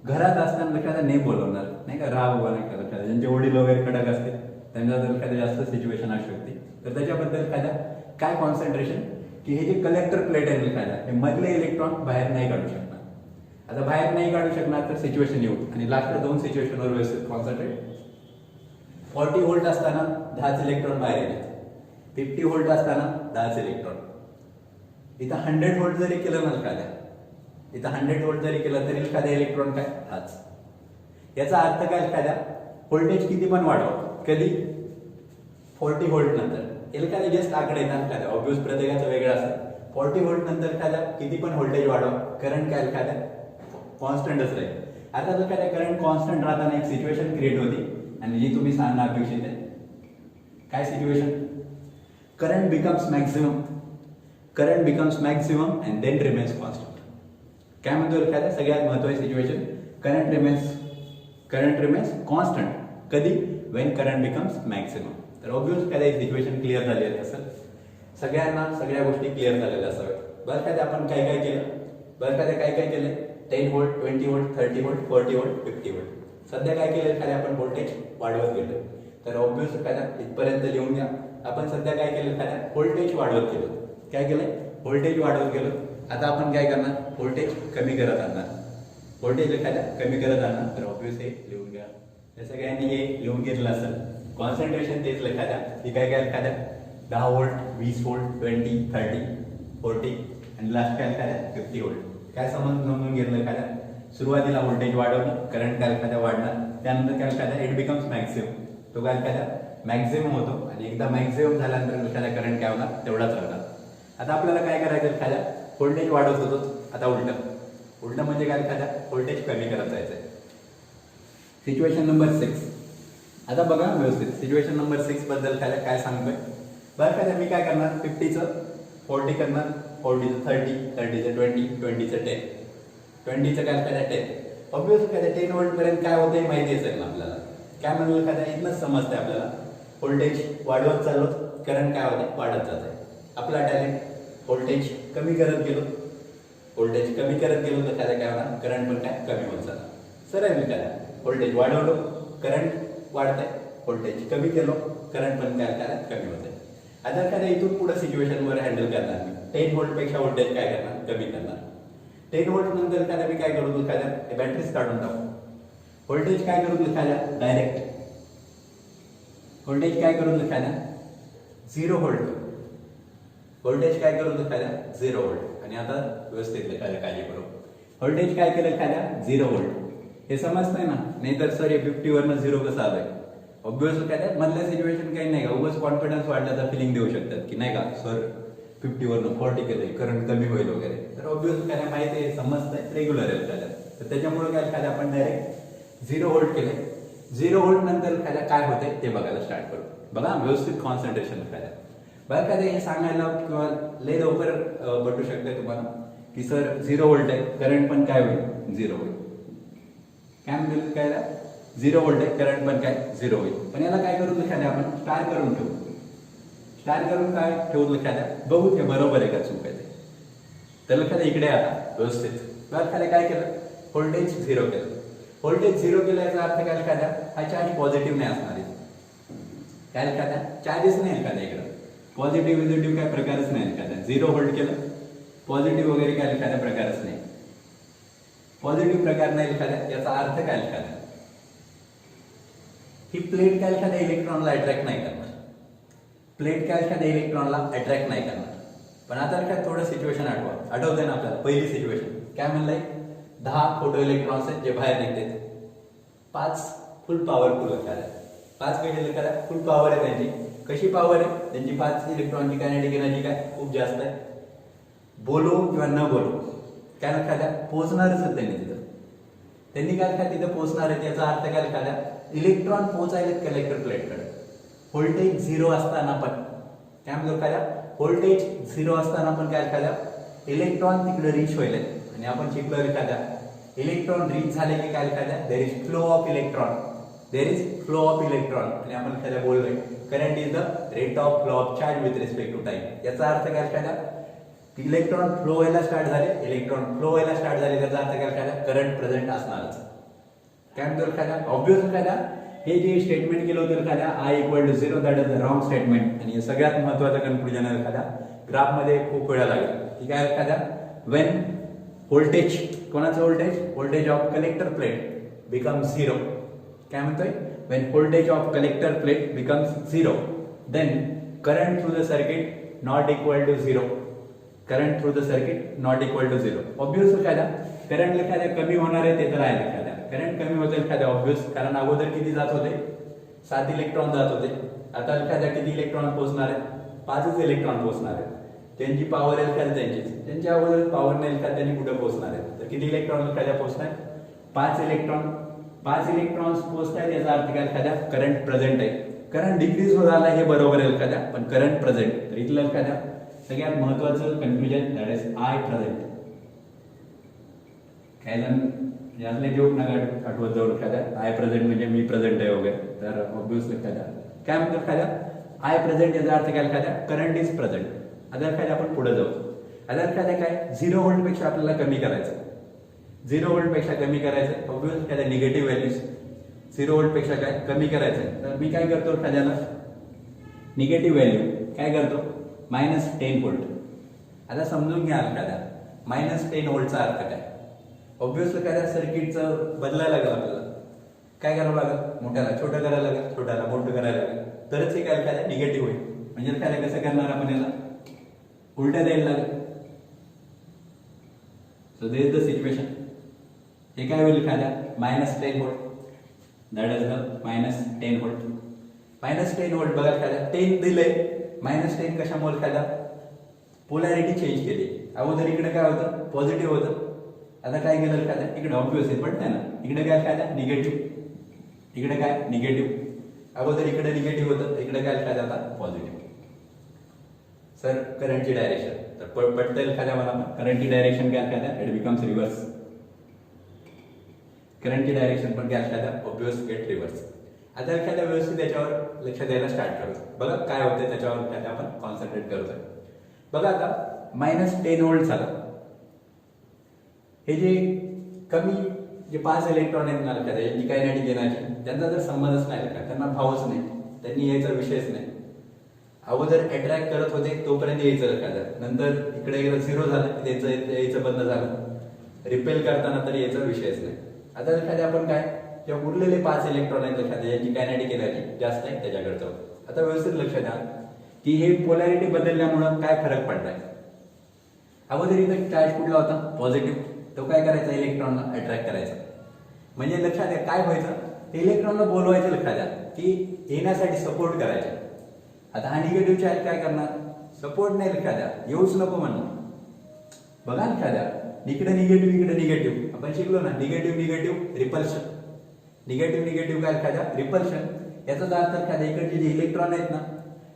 घरात असताना एखाद्या नाही बोलवणार नाही का, राग उभा नाही करत. ज्यांचे वडील वगैरे कडक असते त्यांना जर एखाद्या जास्त सिच्युएशन असू शकते, तर त्याच्याबद्दल एखाद्या काय कॉन्सन्ट्रेशन की हे जे कलेक्टर प्लेट आहे एखाद्या हे मधले इलेक्ट्रॉन बाहेर नाही काढू शकणार. आता बाहेर नाही काढू शकणार तर सिच्युएशन येऊ, आणि लास्टच्या 2 सिच्युएशनवर व्यवस्थित कॉन्सन्ट्रेट. 40 व्होल्ट असताना 10 इलेक्ट्रॉन बाहेर येते, 50 व्होल्ट असताना 10 इलेक्ट्रॉन. इथं 100 व्होल्ट जरी केलं ना एखाद्या, इथं 100 व्होल्ट जरी केलं तरी एखाद्या इलेक्ट्रॉन काय 10. याचा अर्थ काय एखाद्या व्होल्टेज किती पण वाढवा, कधी 40 व्होल्ट नंतर एखाद्या जस्ट आकडे येतात एखाद्या ऑब्वियस प्रत्येकाचं वेगळं असतं. 40 व्होल्ट नंतर एखाद्या किती पण व्होल्टेज वाढवा, करंट काय एखाद्या कॉन्स्टंटच राहील. आता जर एखाद्या करंट कॉन्स्टंट राहताना एक सिच्युएशन क्रिएट होती आणि जी तुम्ही सांगणं अपेक्षित आहे. काय situation, current becomes maximum and then remains constant. काय म्हणतो एखाद्या सगळ्यात महत्त्वाची सिच्युएशन, करंट रिमेन्स कॉन्स्टंट कधी, वेन करंट बिकम्स मॅक्सिमम. तर ऑब्वियस काय सिच्युएशन क्लिअर झालेली असेल, सगळ्यांना सगळ्या गोष्टी क्लिअर झालेल्या असाव्यात. बरं काय आपण काय केलं, बरं काय केलं 10 volt, 20 volt, 30 volt, 40 volt, 50 volt. सध्या काय केलं एखाद्या आपण व्होल्टेज वाढवत गेलो. तर ऑब्वियस एखाद्या इथपर्यंत लिहून घ्या. आपण सध्या काय केलं एखाद्या व्होल्टेज वाढवत गेलो. काय केलंय व्होल्टेज वाढवत गेलो. आता आपण काय करणार व्होल्टेज कमी करत आणणार, व्होल्टेज एखाद्या कमी करत आणणार. तर ऑब्वियस हे लिहून घ्या. या सगळ्यांनी हे लिहून घेतलं असेल. कॉन्सन्ट्रेशन तेच एखाद्या की काय एखाद्या 10 व्होल्ट, 20 व्होल्ट, 20, 30, 40 आणि लास्ट काय एखाद्या 50 व्होल्ट. काय समज नोंदून घेतलं एखाद्या सुरुवातीला व्होल्टेज वाढवलं, करंट काय एखाद्या वाढणार, त्यानंतर काय एखाद्या इट बिकम्स मॅक्सिमम, तो काय एखाद्या मॅक्सिमम होतो आणि एकदा मॅक्सिमम झाल्यानंतर एखाद्या करंट काय होणार तेवढाच राहणार. आता आपल्याला काय करायचं एखाद्या व्होल्टेज वाढवत होतो, आता उलट म्हणजे काय एखाद्या व्होल्टेज कमी करत जायचंय. Situation number 6. आता बघा व्यवस्थित सिच्युएशन नंबर 6 बद्दल काय सांगतोय. बरं एखाद्या मी काय करणार 50चं 40 करणार, 40चं 30, 30चं 20, 20चं 10, 20चं काय एखाद्या 10. ऑब्वियस एखाद्या 10 व्होल्ट पर्यंत काय होतंय माहितीच आहे ना आपल्याला. काय म्हणलं एखाद्या इथनंच समजतंय आपल्याला व्होल्टेज वाढवत चाललो, करंट काय होते वाढत जात आहे. आपला टॅलेंट व्होल्टेज कमी करत गेलो तर एखाद्या काय होणार करंट पण काय कमी होत जाणार. सरळ मी काय व्होल्टेज वाढवलो करंट वाढतंय, व्होल्टेज कमी केलो करंट पण काय कमी होत आहे. आता एखाद्या इथून पुढे सिच्युएशनवर हँडल करणार मी 10 व्होल्ट पेक्षा व्होल्टेज काय करणार कमी करणार. 10 व्होल्ट नंतर एखाद्या मी काय करू एखाद्या बॅटरीज काढून टाकू. व्होल्टेज काय करू एखाद्या डायरेक्ट व्होल्टेज काय करू एखाद्या 0 व्होल्ट. व्होल्टेज काय करू एखाद्या 0 व्होल्ट. आणि आता व्यवस्थित एखाद्या काळजी करू. व्होल्टेज काय केलं एखाद्या 0 व्होल्ट. हे समजतंय ना, नाही तर सर 50 वरनं 0 कसं आलंय. ऑब्वियस काय मधल्या सिच्युएशन काही नाही का उगाच कॉन्फिडन्स वाढल्याचा फिलिंग देऊ शकतात की नाही का सर 50 वरनं 40 केलंय करंट कमी होईल वगैरे. तर ऑब्वियस काय माहिती आहे समजतंय रेग्युलर आहे एखाद्या. तर त्याच्यामुळे काय एखाद्या आपण डायरेक्ट 0 व्होल्ट केले. 0 व्होल्ट नंतर एखाद्या काय होतंय ते बघायला स्टार्ट करू. बघा व्यवस्थित कॉन्सन्ट्रेशन एखाद्या. बघा एखाद्या हे सांगायला किंवा लय लवकर पटू शकते तुम्हाला की सर 0 व्होल्ट आहे करंट पण काय होईल 0 होईल. काय म्हणेल काय 0 व्होल्ट आहे करंट पण काय 0 होईल. पण याला काय करू एखाद्या आपण स्टार करून ठेवू. स्टार करून काय ठेवू एखाद्या बघू ते बरोबर आहे का चूक आहे ते. तर एखाद्या इकडे आता व्यवस्थित बघा एखाद्या काय केलं व्होल्टेज 0 केलं. व्होल्टेज 0 केलं याचा अर्थ काय एखाद्या हा चार्ज पॉझिटिव्ह नाही असणार आहे. काय एखाद्या चार्जेस नाही एखाद्या इकडं पॉझिटिव्ह निगेटिव्ह काय प्रकारच नाही एखाद्या. 0 व्होल्ट केलं पॉझिटिव्ह वगैरे काय एखाद्या प्रकारच नाही. पॉझिटिव्ह प्रकार नाही एखाद्या, याचा अर्थ काय एखाद्या, ही प्लेट काय एखाद्या इलेक्ट्रॉनला अट्रॅक्ट नाही करणार, प्लेट काय एखाद्या इलेक्ट्रॉनला अट्रॅक्ट नाही करणार. पण आता काय थोडं सिच्युएशन आठवतंय ना आपल्याला, पहिली सिच्युएशन काय म्हणलंय, 10 फोटो इलेक्ट्रॉन्स आहेत जे बाहेर निघतात, 5 फुल पॉवरफुल एखाद्या, 5 कशी एखाद्या फुल पॉवर आहे त्यांची. कशी पॉवर आहे त्यांची, 5 इलेक्ट्रॉनची कायनेटिक एनर्जी काय खूप जास्त आहे. बोलो किंवा न बोलो काय एखाद्या पोहोचणारच आहेत त्यांनी तिथं, त्यांनी काय काय तिथं पोहोचणार आहेत. याचा अर्थ काय एखाद्या इलेक्ट्रॉन पोहोचायलेत कलेक्टर प्लेटकडे. व्होल्टेज 0 असताना पण काय म्हणतो एखाद्या, व्होल्टेज 0 असताना पण काय एखाद्या इलेक्ट्रॉन तिकडे रीच होईल. आणि आपण शिकलो एखाद्या इलेक्ट्रॉन रीच झाले की काय एखाद्या there is flow of electron, there is flow of electron. आणि आपण एखाद्या बोललोय current is the rate of flow of charge with respect to time. याचा अर्थ काय एखाद्या इलेक्ट्रॉन फ्लो व्हायला स्टार्ट झाले, इलेक्ट्रॉन फ्लो व्हायला स्टार्ट झाले, त्याचा अर्थ काय एखाद्या करंट प्रेझेंट असणारच. काय म्हणतो एखाद्या ऑब्वियस एखाद्या हे जे स्टेटमेंट केलं होतं एखाद्या I = 0 that is the wrong statement. आणि सगळ्यात महत्वाचं कन्क्लुजन आहे एखाद्या ग्राफ मध्ये खूप वेळा लागेल की काय एखाद्या वेन व्होल्टेज, कोणाचं voltage, voltage of collector plate becomes 0. काय म्हणतोय, when voltage of collector plate becomes 0 then current through the circuit not equal to 0. Current through the circuit not equal to 0. Obvious एखाद्या करंट एखाद्या कमी होणार आहे, ते तर आहे एखाद्या करंट कमी होते एखाद्या ऑब्वियस, कारण अगोदर किती जात होते, 7 इलेक्ट्रॉन जात होते. आता एखाद्या किती इलेक्ट्रॉन पोहोचणार आहे, 5च इलेक्ट्रॉन पोहोचणार आहे. त्यांची पॉवर आहे एखाद्या त्यांची अगोदर पॉवर नाही एखाद्या त्यांनी कुठे पोहोचणार आहे, तर किती इलेक्ट्रॉन एखाद्या पोहोचणार, 5 इलेक्ट्रॉन. 5 इलेक्ट्रॉन्स पोहोचतायत याचा अर्थ काय एखाद्या करंट प्रेझेंट आहे. करंट डिक्रीज होत आला हे बरोबर आहे एखाद्या, पण करंट प्रेझेंट. तर इथलं एखाद्या सगळ्यात महत्वाचं confusion that is I present. काय जण यातले जोक ना आठवत जाऊ एखाद्या I प्रेझेंट म्हणजे मी प्रेझेंट आहे वगैरे, तर ऑब्वियसली एखाद्या काय म्हणतो एखाद्या I प्रेझेंट याचा अर्थ काय एखाद्या करंट इज प्रेझेंट. आता एखाद्या आपण पुढे जाऊ, आता एखाद्या काय 0 व्होल्ट पेक्षा आपल्याला कमी करायचं, 0 व्होल्ट पेक्षा कमी करायचं, ऑब्वियस एखाद्या निगेटिव्ह व्हॅल्यूज 0 व्होल्ट पेक्षा काय कमी करायचं. तर मी काय करतो एखाद्याला निगेटिव्ह व्हॅल्यू काय करतो -10 व्होल्ट. आता समजून घ्या एखाद्या -10 व्होल्टचा अर्थ काय, ऑब्वियसली एखाद्या सर्किटचं बदलायला लागेल आपल्याला. काय करावं लागेल, मोठ्याला छोटं करायला लागेल, छोट्याला मोठं करायला लागेल, तरच हे काय एखाद्या निगेटिव्ह होईल. म्हणजे एखाद्या कसं करणार आपण याला उलट्या द्यायला लागेल. So this is the situation. हे काय होईल एखाद्या -10 volt that is the -10 volt. -10 volt बघा एखाद्या 10 दिलंय, -10 कशामुळे एखाद्या पोलॅरिटी चेंज केली. अगोदर इकडे काय होतं पॉझिटिव्ह होतं, आता काय केलं एखाद्या इकडे ऑब्वियस आहे पण ना, इकडे काय एखाद्या निगेटिव्ह, इकडे काय निगेटिव्ह. अगोदर इकडे निगेटिव्ह होतं, इकडे काय एखाद्या आता पॉझिटिव्ह. सर करंटची डायरेक्शन तर पटतं एखाद्या मला करंटची डायरेक्शन काय एखाद्या इट बिकम्स रिव्हर्स. करंटची डायरेक्शन पण काय एखाद्या ऑब्वियस गेट रिव्हर्स. आता एखाद्या व्यवस्थित त्याच्यावर लक्ष द्यायला स्टार्ट करतो. बघा काय होतं त्याच्यावर एखाद्या आपण कॉन्सन्ट्रेट करतोय. बघा आता -10 व्होल्ट झालं. हे जे कमी जे 5 इलेक्ट्रॉन आहेत ना एखाद्या यांची कायनेटिक एनर्जी, त्यांचा जर संबंधच नाही का, त्यांना भावच नाही, त्यांनी यायचा विषयच नाही. अगोदर अट्रॅक्ट करत होते तोपर्यंत यायचं एखाद्या, नंतर इकडे 0 झालं की त्याचं यायचं बंद झालं, रिपेल करताना तरी यायचा विषयच नाही. आता एखाद्या आपण काय जे उरलेले 5 इलेक्ट्रॉन आहेत एखाद्या यांची कायनेटिक एनर्जी जास्त आहे त्याच्याकडे जाऊ. आता व्यवस्थित लक्ष द्या की हे पोलॅरिटी बदलल्यामुळं काय फरक पडलाय. अगोदर इथं चार्ज कुठला होता पॉझिटिव्ह, तो काय करायचा इलेक्ट्रॉनला अट्रॅक्ट करायचा. म्हणजे लक्षात द्या काय व्हायचं, ते इलेक्ट्रॉनला बोलवायचं लक्षात द्या की येण्यासाठी सपोर्ट करायचे. आता हा निगेटिव्ह चार्ज काय करणार, सपोर्ट नाही लक्षात द्या, येऊच नको म्हणून. बघा लक्षात द्या इकडे निगेटिव्ह इकडे निगेटिव्ह, आपण शिकलो ना negative negative repulsion. Negative negative काय एखाद्या रिपल्शन. याचाच अर्थ एखाद्या इकडचे जे इलेक्ट्रॉन आहेत ना,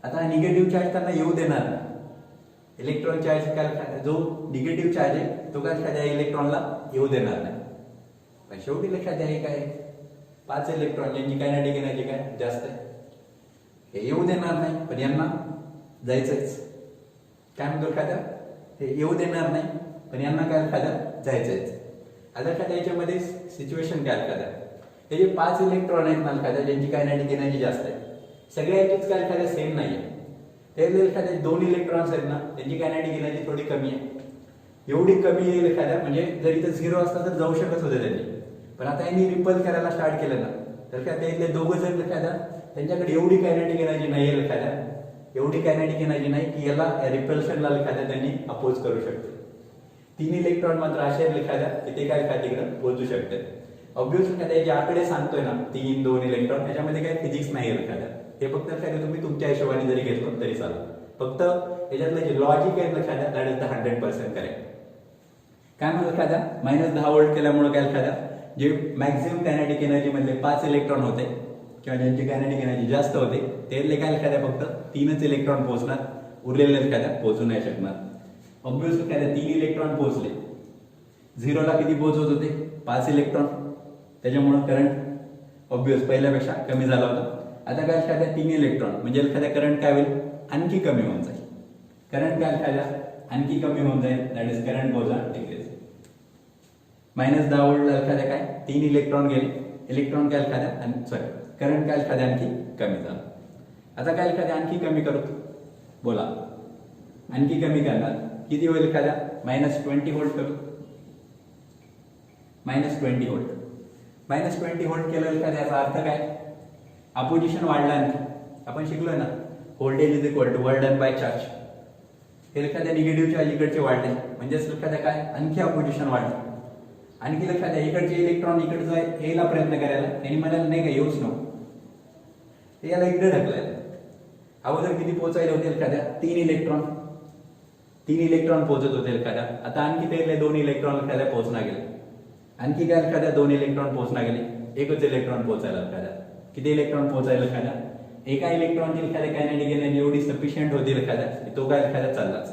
आता हा निगेटिव्ह चार्ज त्यांना येऊ देणार नाही. इलेक्ट्रॉन चार्ज काय जो निगेटिव्ह चार्ज आहे तो काय एखाद्या इलेक्ट्रॉनला येऊ देणार नाही. पण शेवटी लक्षात द्या हे काय 5 इलेक्ट्रॉन यांची कायनेटिक एनर्जी काय जास्त आहे, हे येऊ देणार नाही पण यांना जायचंच. काय म्हणतो एखाद्या हे येऊ देणार नाही पण यांना काय एखाद्या जायचंच. आता एखाद्या याच्यामध्ये सिच्युएशन काय एखाद्या हे जे 5 इलेक्ट्रॉन आहेत ना एखाद्या ज्यांची कायनेटिक एनर्जी जास्त आहे, सगळ्यांचीच काय एखाद्या सेम नाही आहे. ते एखाद्या 2 इलेक्ट्रॉन्स आहेत ना त्यांची कायनेटिक एनर्जी थोडी कमी आहे. एवढी कमी येईल एखाद्या, म्हणजे जर इथं 0 असता तर जाऊ शकत होते त्यांनी, पण आता यांनी रिपल करायला स्टार्ट केलं ना, तर काय त्यातले दोघं जण एखाद्या त्यांच्याकडे एवढी कायनेटिक एनर्जी नाही आहे एखाद्या, एवढी कायनेटिक एनर्जी नाही की याला रिपल्शनला एखाद्या त्यांनी अपोज करू शकते. 3 इलेक्ट्रॉन मात्र असे एखाद्या की ते काय तिकडे पोहोचू शकते. ऑब्व्हियसली एखाद्या जे आकडे सांगतोय ना 3, 2 इलेक्ट्रॉन, त्याच्यामध्ये काही फिजिक्स नाही आहे एखाद्या, हे फक्त एखाद्या तुम्ही तुमच्या हिशोबाने जरी घेतलं तरी चालेल. फक्त याच्यातलं जे लॉजिक आहे एखाद्या दॅट इज द 100% करेक्ट. काय म्हणतो एखाद्या -10 व्होल्ट केल्यामुळे काय एखाद्या जे मॅक्झिमम कायनेटिक एनर्जी मधले 5 इलेक्ट्रॉन होते किंवा ज्यांची कायनेटिक एनर्जी जास्त होते त्यातले काय एखाद्या फक्त 3च इलेक्ट्रॉन पोहोचणार, उरलेले एखाद्या पोहोचू नाही शकणार. ऑब्व्हियसली एखाद्या 3 इलेक्ट्रॉन पोहोचले, 0 ला किती पोहोचत होते 5 इलेक्ट्रॉन, त्याच्यामुळे करंट ऑब्व्हियस पहिल्यापेक्षा कमी झाला होता. आता काय एखाद्या 3 इलेक्ट्रॉन म्हणजे एखाद्या करंट काय होईल आणखी कमी होऊन जाईल. करंट काय एखाद्या आणखी कमी होऊन जाईल, that is current goes on decrease. -10 volt एखाद्या काय 3 इलेक्ट्रॉन गेले, इलेक्ट्रॉन काय एखाद्या सॉरी करंट काय एखाद्या आणखी कमी झालं. आता काय एखाद्या आणखी कमी करू, बोला आणखी कमी करणार किती होईल एखाद्या -20 व्होल्ट करू, -20 व्होल्ट. -20 व्होल्ट केलं एखाद्या याचा अर्थ काय अपोजिशन वाढला आणखी. आपण शिकलोय ना voltage is equal to work done by charge. हे एखाद्या निगेटिव्ह चार्ज इकडचे वाढले म्हणजेच एखाद्या काय आणखी अपोजिशन वाढलं. आणखी एखाद्या इकडचे इलेक्ट्रॉन इकडचं यायला प्रयत्न करायला त्यांनी म्हणाला नाही का येऊच नको, ते याला इकडे ढकलायला. अगोदर किती पोहोचायला होते एखाद्या 3 इलेक्ट्रॉन पोहोचत होते एखाद्या, आता आणखी त्यातले 2 इलेक्ट्रॉन एखाद्या पोहोचणार गेले, आणखी काय एखाद्या 2 इलेक्ट्रॉन पोहोचणार गेले, एकच इलेक्ट्रॉन पोहोचायला एखाद्या. किती इलेक्ट्रॉन पोहोचायला एखाद्या एका इलेक्ट्रॉनची एखाद्या कायनेटिक एनर्जी एवढी सफिशियंट होती एखाद्या तो काय एखाद्या चाललाच.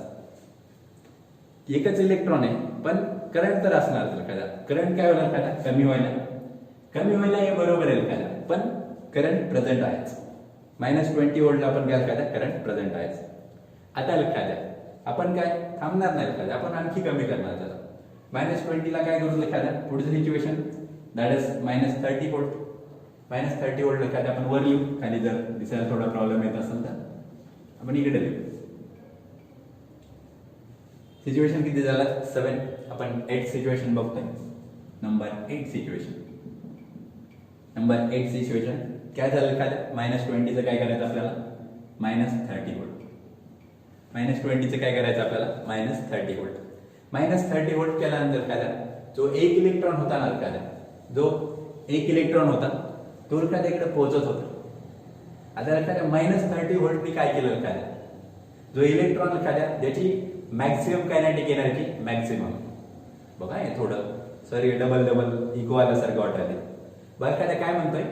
एकच इलेक्ट्रॉन आहे पण करंट तर असणार एखाद्या, करंट काय होईल एखाद्या कमी व्हायला हे बरोबर आहे एखाद्या, पण करंट प्रेझेंट आहेच. -20 व्होल्टला आपण काय एखाद्या करंट प्रेझेंट आहेच. आता एखाद्या आपण काय थांबणार नाही एखाद्या, आपण आणखी कमी करणार त्याला. -20 ला काय करू एखाद्या पुढचं situation that is -30 volt. -30 volt एखाद्या आपण वर लिहू, खाली जर दिसायला थोडा प्रॉब्लेम येत असेल तर आपण इकडे लिहू. सिच्युएशन किती झाला 7. आपण 8 सिच्युएशन बघतोय. नंबर 8 सिच्युएशन काय झालं एखाद्या -20चं काय करायचं आपल्याला -30 व्होल्ट. -20चं काय करायचं आपल्याला -30 व्होल्ट. -30 व्होल्ट केल्यानंतर एखाद्या जो 1 इलेक्ट्रॉन होता ना एखाद्या, जो 1 इलेक्ट्रॉन होता तो एखाद्या इकडे पोहोचत होता. आता एखाद्या -30 व्होल्टनी काय केलं एखाद्या जो इलेक्ट्रॉन एखाद्या ज्याची मॅक्सिमम कायनेटिक एनर्जी मॅक्सिमम, बघा हे थोडं सॉरी डबल इको आल्यासारखं वाटायला. बघा एखाद्या काय म्हणतोय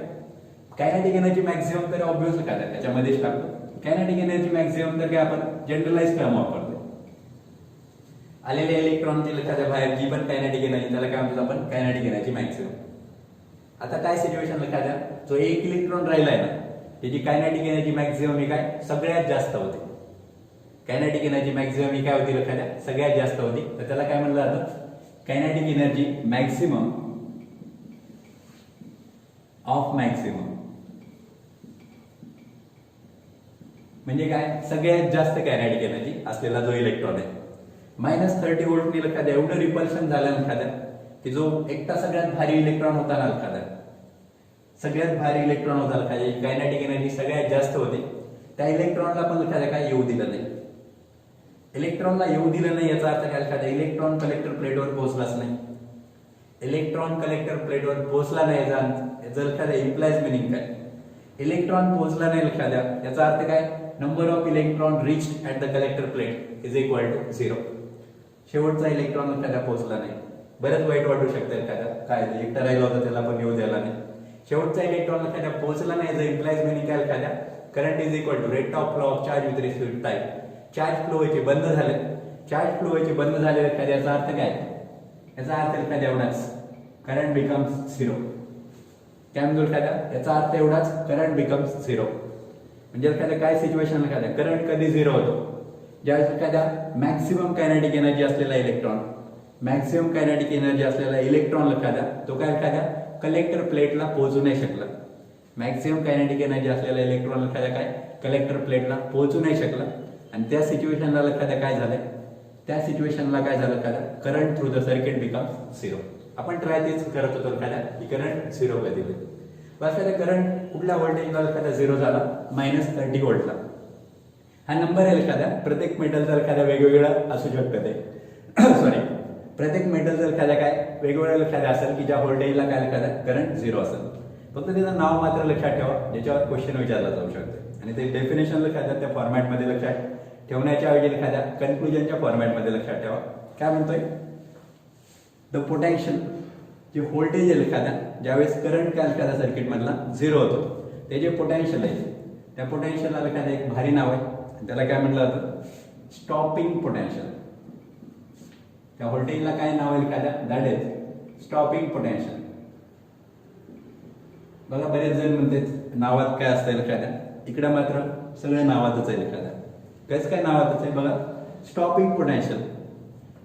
कायनेटिक एनर्जी मॅक्सिमम तर ऑब्व्हियस एखाद्या त्याच्यामध्येच टाकतो. कायनेटिक एनर्जी मॅक्सिमम तर काय आपण जनरलाइज टर्म वापरतो. आलेले इलेक्ट्रॉनची एखाद्या बाहेर जी पण कायनेटिक एनर्जी त्याला काय म्हणतो आपण कायनेटिक एनर्जी मॅक्सिमम. आता काय सिच्युएशन एखाद्या जो 1 इलेक्ट्रॉन राहिलाय ना त्याची कायनेटिक एनर्जी मॅक्सिमम ही काय सगळ्यात जास्त होते. कायनेटिक एनर्जी मॅक्सिमम ही काय होती एखाद्या सगळ्यात जास्त होती, तर त्याला काय म्हणलं जातं kinetic energy maximum of maximum. म्हणजे काय सगळ्यात जास्त कायनेटिक एनर्जी असलेला जो इलेक्ट्रॉन आहे. -30 व्होल्टने एखाद्या एवढं रिपल्शन झालं एखाद्या की जो एकटा सगळ्यात भारी इलेक्ट्रॉन होता ना एखाद्या, सगळ्यात भारी इलेक्ट्रॉन होता एखाद्या कायनेटिक एनर्जी सगळ्यात जास्त होते, त्या इलेक्ट्रॉनला पण एखाद्या काय येऊ दिलं नाही. इलेक्ट्रॉनला येऊ दिलं नाही याचा अर्थ काय एखाद्या इलेक्ट्रॉन कलेक्टर प्लेटवर पोहोचलाच नाही. इलेक्ट्रॉन कलेक्टर प्लेटवर पोहोचला नाही याचा एखाद्या इम्प्लाइज मिनिंग काय इलेक्ट्रॉन पोहोचला नाही एखाद्या याचा अर्थ काय number of electron reached at the collector plate is equal to 0. शेवटचा इलेक्ट्रॉन एखाद्या पोहोचला नाही. बरंच वाईट वाटू शकतं एखाद्या काय एकटा राहिला होता त्याला पण येऊ द्यायला नाही. शेवटचा इलेक्ट्रॉन एखाद्या पोहोचला नाही याचा इम्प्लाइज मिनिंग काय एखाद्या current is equal to rate of flow of charge with respect to time. Charge flow व्हायचे बंद झाले, चार्ज फ्लो व्हायचे बंद झाले एखाद्या याचा अर्थ काय याचा अर्थ एखाद्या एवढाच करंट बिकम्स 0. काय म्हणतो एखाद्या याचा अर्थ एवढाच करंट बिकम्स 0. म्हणजे एखाद्या काय सिच्युएशन एखाद्या करंट कधी 0 होतो ज्यावेळेस एखाद्या मॅक्सिमम कायनेटिक एनर्जी असलेला इलेक्ट्रॉन, मॅक्सिमम कायनेटिक एनर्जी असलेला इलेक्ट्रॉन एखाद्या तो काय एखाद्या कलेक्टर प्लेटला पोहोचू नाही शकला. मॅक्सिमम कायनेटिक एनर्जी असलेला इलेक्ट्रॉन एखाद्या काय कलेक्टर प्लेटला पोहोचू नाही शकला आणि त्या सिच्युएशनला एखाद्या काय झालंय त्या सिच्युएशनला काय झालं एखाद्या current through the circuit becomes zero. आपण ट्राय तेच करत होतो एखाद्या की करंट झिरो कधी होईल. बस एखाद्या करंट कुठल्या व्होल्टेजला एखाद्या झिरो झाला -30 व्होल्टला. हा नंबर आहे एखाद्या प्रत्येक मेटलचा एखाद्या वेगवेगळा असू शकतं ते सॉरी प्रत्येक मेटलचा एखाद्या काय वेगवेगळ्या एखाद्या असेल की ज्या व्होल्टेजला काय एखाद्या करंट झिरो असेल. फक्त त्याचं नाव मात्र लक्षात ठेवा ज्याच्यावर क्वेश्चन विचारला जाऊ शकतो आणि ते डेफिनेशन एखाद्या त्या फॉर्मॅटमध्ये लक्षात ठेवण्याच्या ऐवजी एखाद्या कन्क्लुजनच्या फॉर्मॅटमध्ये लक्षात ठेवा. काय म्हणतोय द पोटॅन्शियल जे व्होल्टेज आहे एखाद्या ज्यावेळेस करंट काय एखाद्या सर्किट मधला झिरो होतो ते जे पोटॅन्शियल आहे त्या पोटॅन्शियलला एखाद्या एक भारी नाव आहे त्याला काय म्हटलं जातं स्टॉपिंग पोटॅन्शियल. त्या व्होल्टेजला काय नाव आहे एखाद्या दॅट इज स्टॉपिंग पोटॅन्शियल. बघा बरेच जण म्हणतात नावात काय असतं एखाद्या इकडे मात्र सगळं नावातच आहे एखाद्या. कसं काय नावातच आहे बघा स्टॉपिंग पोटॅन्शियल.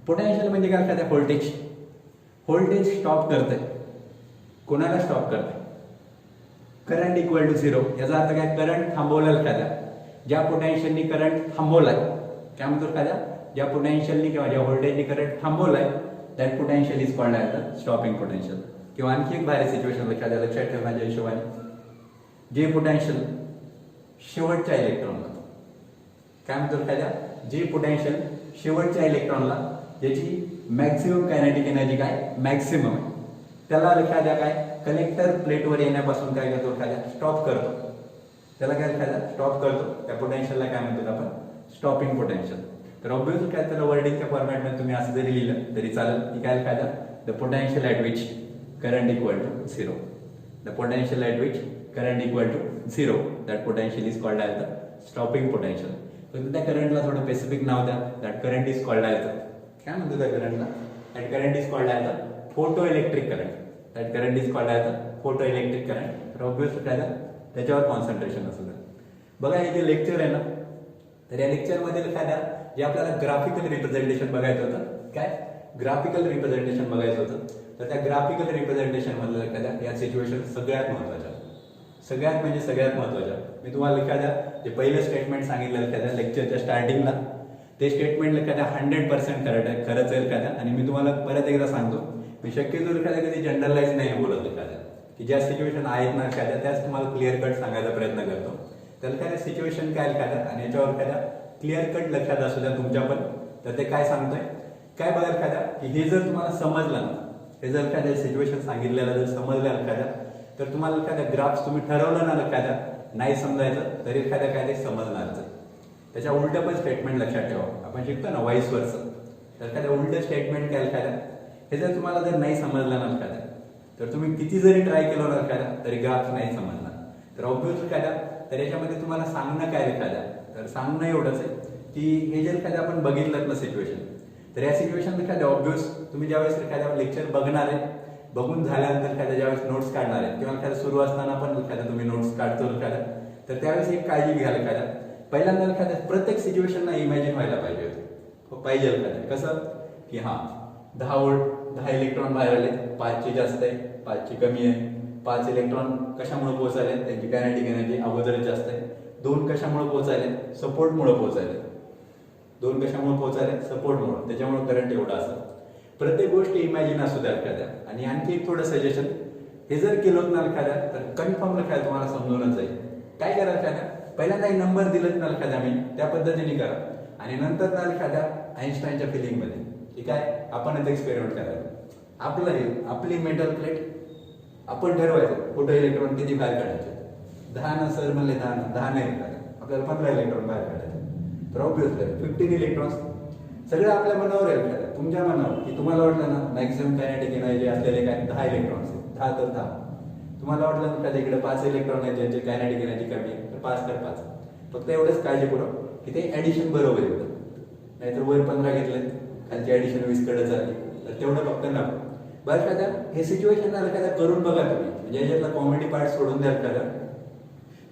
पोटॅन्शियल म्हणजे काय एखाद्या व्होल्टेज स्टॉप करते. कोणाला स्टॉप करते करंट इक्वल टू झिरो. याचा अर्थ काय करंट थांबवला एखाद्या ज्या पोटॅन्शियलनी करंट थांबवलाय काय म्हणतो एखाद्या ज्या पोटॅन्शियलनी किंवा ज्या व्होल्टेजनी करंट थांबवलाय that potential is called as stopping potential. किंवा आणखी एक भारी सिच्युएशन एखाद्या लक्षात ठेवण्याच्या हिशोबाने जे पोटॅन्शियल शेवटच्या इलेक्ट्रॉनला काय म्हणतो एखाद्या जे पोटॅन्शियल शेवटच्या इलेक्ट्रॉनला ज्याची मॅक्सिमम कायनेटिक एनर्जी काय मॅक्सिमम आहे त्याला एखाद्या काय कलेक्टर प्लेटवर येण्यापासून काय करतो एखाद्या स्टॉप करतो. त्याला काय एखाद्या स्टॉप करतो. त्या पोटॅन्शियलला काय म्हणतो आपण स्टॉपिंग पोटॅन्शियल. तर ऑब्व्हियसली काय त्याला वर्डिंगच्या फॉर्मॅटमध्ये तुम्ही असं जरी लिहिलं तरी चालेल की काय एखाद्या the potential at which current equal to zero. The potential at which current equal to zero that potential is called as the stopping potential. पण त्या करंटला थोडं स्पेसिफिक नाव द्या that current is called as काय म्हणतो त्या करंटला that current is called as a photo electric current. That current is called as a photo electric current. तर ऑब्व्हियसली काय त्याच्यावर कॉन्सन्ट्रेशन असू द्या. बघा हे जे लेक्चर आहे ना तर या लेक्चरमध्ये एखाद्या जे आपल्याला ग्राफिकल रिप्रेझेंटेशन बघायचं होतं काय ग्राफिकल रिप्रेझेंटेशन बघायचं होतं तर त्या ग्राफिकल रिप्रेझेंटेशन मधलं एखाद्या या सिच्युएशन सगळ्यात महत्वाच्या सगळ्यात म्हणजे सगळ्यात महत्वाच्या. मी तुम्हाला एखाद्या जे पहिलं स्टेटमेंट सांगितलं एखाद्या लेक्चरच्या स्टार्टिंगला ते स्टेटमेंट एखाद्या 100% खरंच आहे एखाद्या. आणि मी तुम्हाला परत एकदा सांगतो मी शक्यतो एखाद्या कधी जनरलाइज नाही बोलत एखाद्या की ज्या सिच्युएशन आहेत ना एखाद्या त्याच तुम्हाला क्लिअर कट सांगायचा प्रयत्न करतो. तर एखाद्या सिच्युएशन काय एखाद्या आणि याच्यावर एखाद्या क्लिअर कट लक्षात असू द्या तुमच्या पण. तर ते काय सांगतोय काय बघा एखाद्या की हे जर तुम्हाला समजलं ना हे जर एखाद्या सिच्युएशन सांगितलेलं जर समजलं एखाद्या तर तुम्हाला एखाद्या ग्राफ्स तुम्ही ठरवलं ना एखाद्या नाही समजायचं तरी एखाद्या काय ते समजणारच. त्याच्या उलट पण स्टेटमेंट लक्षात ठेवा. आपण शिकतो ना वाईस वर्स. तर एखाद्या उलट स्टेटमेंट काय एखाद्या हे जर तुम्हाला जर नाही समजलं ना एखाद्या तर तुम्ही किती जरी ट्राय केलं ना एखाद्या तरी ग्राफ्स नाही समजणार. तर ऑब्व्हियसली एखाद्या तर याच्यामध्ये तुम्हाला सांगणं काय एखाद्या तर सांगणं एवढंच आहे की हे जर एखाद्या आपण बघितलं ना सिच्युएशन तर या सिच्युएशन एखाद्या ऑब्व्हियस तुम्ही ज्यावेळेस एखाद्या लेक्चर बघणार आहे बघून झाल्यानंतर एखाद्या ज्यावेळेस नोट्स काढणार आहे किंवा एखाद्या सुरू असताना पण एखाद्या तुम्ही नोट्स काढतो एखाद्या तर त्यावेळेस एक काळजी घ्यायला एखाद्या पहिल्यांदा एखाद्या प्रत्येक सिच्युएशनला इमॅजिन व्हायला पाहिजे एखाद्या कसं की हां 10 व्होल्ट 10 इलेक्ट्रॉन बाहेर आले 5ची जास्त आहे 5ची कमी आहे 5 इलेक्ट्रॉन कशामुळे पोहोचायले त्यांची कायनेटिक एनर्जी अगोदरच जास्त आहे 2 कशामुळे पोहोचायले सपोर्टमुळे पोहोचायले 2 कशामुळे पोहोचायले सपोर्टमुळे त्याच्यामुळे करंट एवढा असं प्रत्येक गोष्ट इमॅजिन असू द्या एखाद्या. आणि आणखी एक थोडं सजेशन हे जर केलं ना एखाद्या तर कन्फर्म एखाद्या तुम्हाला समजूनच जाईल. काय करा एखाद्या पहिल्यांदा एक नंबर दिलेत ना एखाद्या मी त्या पद्धतीने करा आणि नंतर ना एखाद्या आईन्स्टाईनच्या फिलिंगमध्ये ठीक आहे आपणच एक्सपेरिमेंट करायचं. आपली मेटल प्लेट आपण ठरवायचं फोटो इलेक्ट्रॉन किती बाहेर काढायचे 10 ना सर म्हणले 10 नाही आपल्याला 15 इलेक्ट्रॉन बाहेर काढायचे. तर ऑब्व्हियसली 15 इलेक्ट्रॉन्स सगळं आपल्या मनावर आहे एखाद्या तुमच्या मनावर की तुम्हाला वाटलं ना मॅक्सिमम कायनेटिक एनर्जी असलेले काय 10 इलेक्ट्रॉन्स 10 तर 10. तुम्हाला वाटलं एखाद्या इकडे 5 इलेक्ट्रॉन आहेत ज्यांची कायनेटिक एनर्जी कमी आहे तर 5 तर 5. फक्त एवढंच काळजीपूर्वक की ते ऍडिशन बरोबर येतं. नाहीतर वर 15 घेतले खालची ऍडिशन 20 कडे झाली तर तेवढं फक्त नको. बरं एखाद्या हे सिच्युएशन एखाद्या करून बघा तुम्ही म्हणजे याच्यातला कॉमेडी पार्ट सोडून द्या एखाद्या.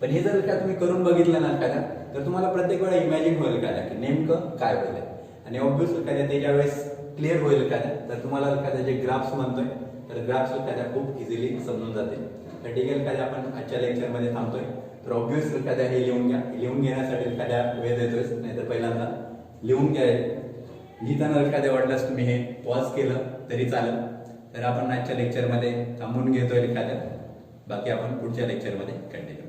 पण हे जर का तुम्ही करून बघितलं ना एखाद्या तर तुम्हाला प्रत्येक वेळा इमॅजिन होईल एखाद्या की नेमकं काय होईल. आणि ऑब्व्हियसली एखाद्या ते ज्यावेळेस क्लिअर होईल एखाद्या तर तुम्हाला एखाद्या जे ग्राफ्स म्हणतोय तर ग्राफ्स एखाद्या खूप इझिली समजून जातील. तर ठीक आहे एखाद्या आपण आजच्या लेक्चरमध्ये थांबतोय. तर ऑब्व्हियसली एखाद्या हे लिहून घ्या. लिहून घेण्यासाठी एखाद्या वेळ देतोय नाहीतर पहिल्यांदा लिहून घ्या लिहिताना एखाद्या वाटल्यास तुम्ही हे पॉज केलं तरी चालेल. तर आपण आजच्या लेक्चरमध्ये थांबून घेतोय एखाद्या, बाकी आपण पुढच्या लेक्चरमध्ये कंटिन्यू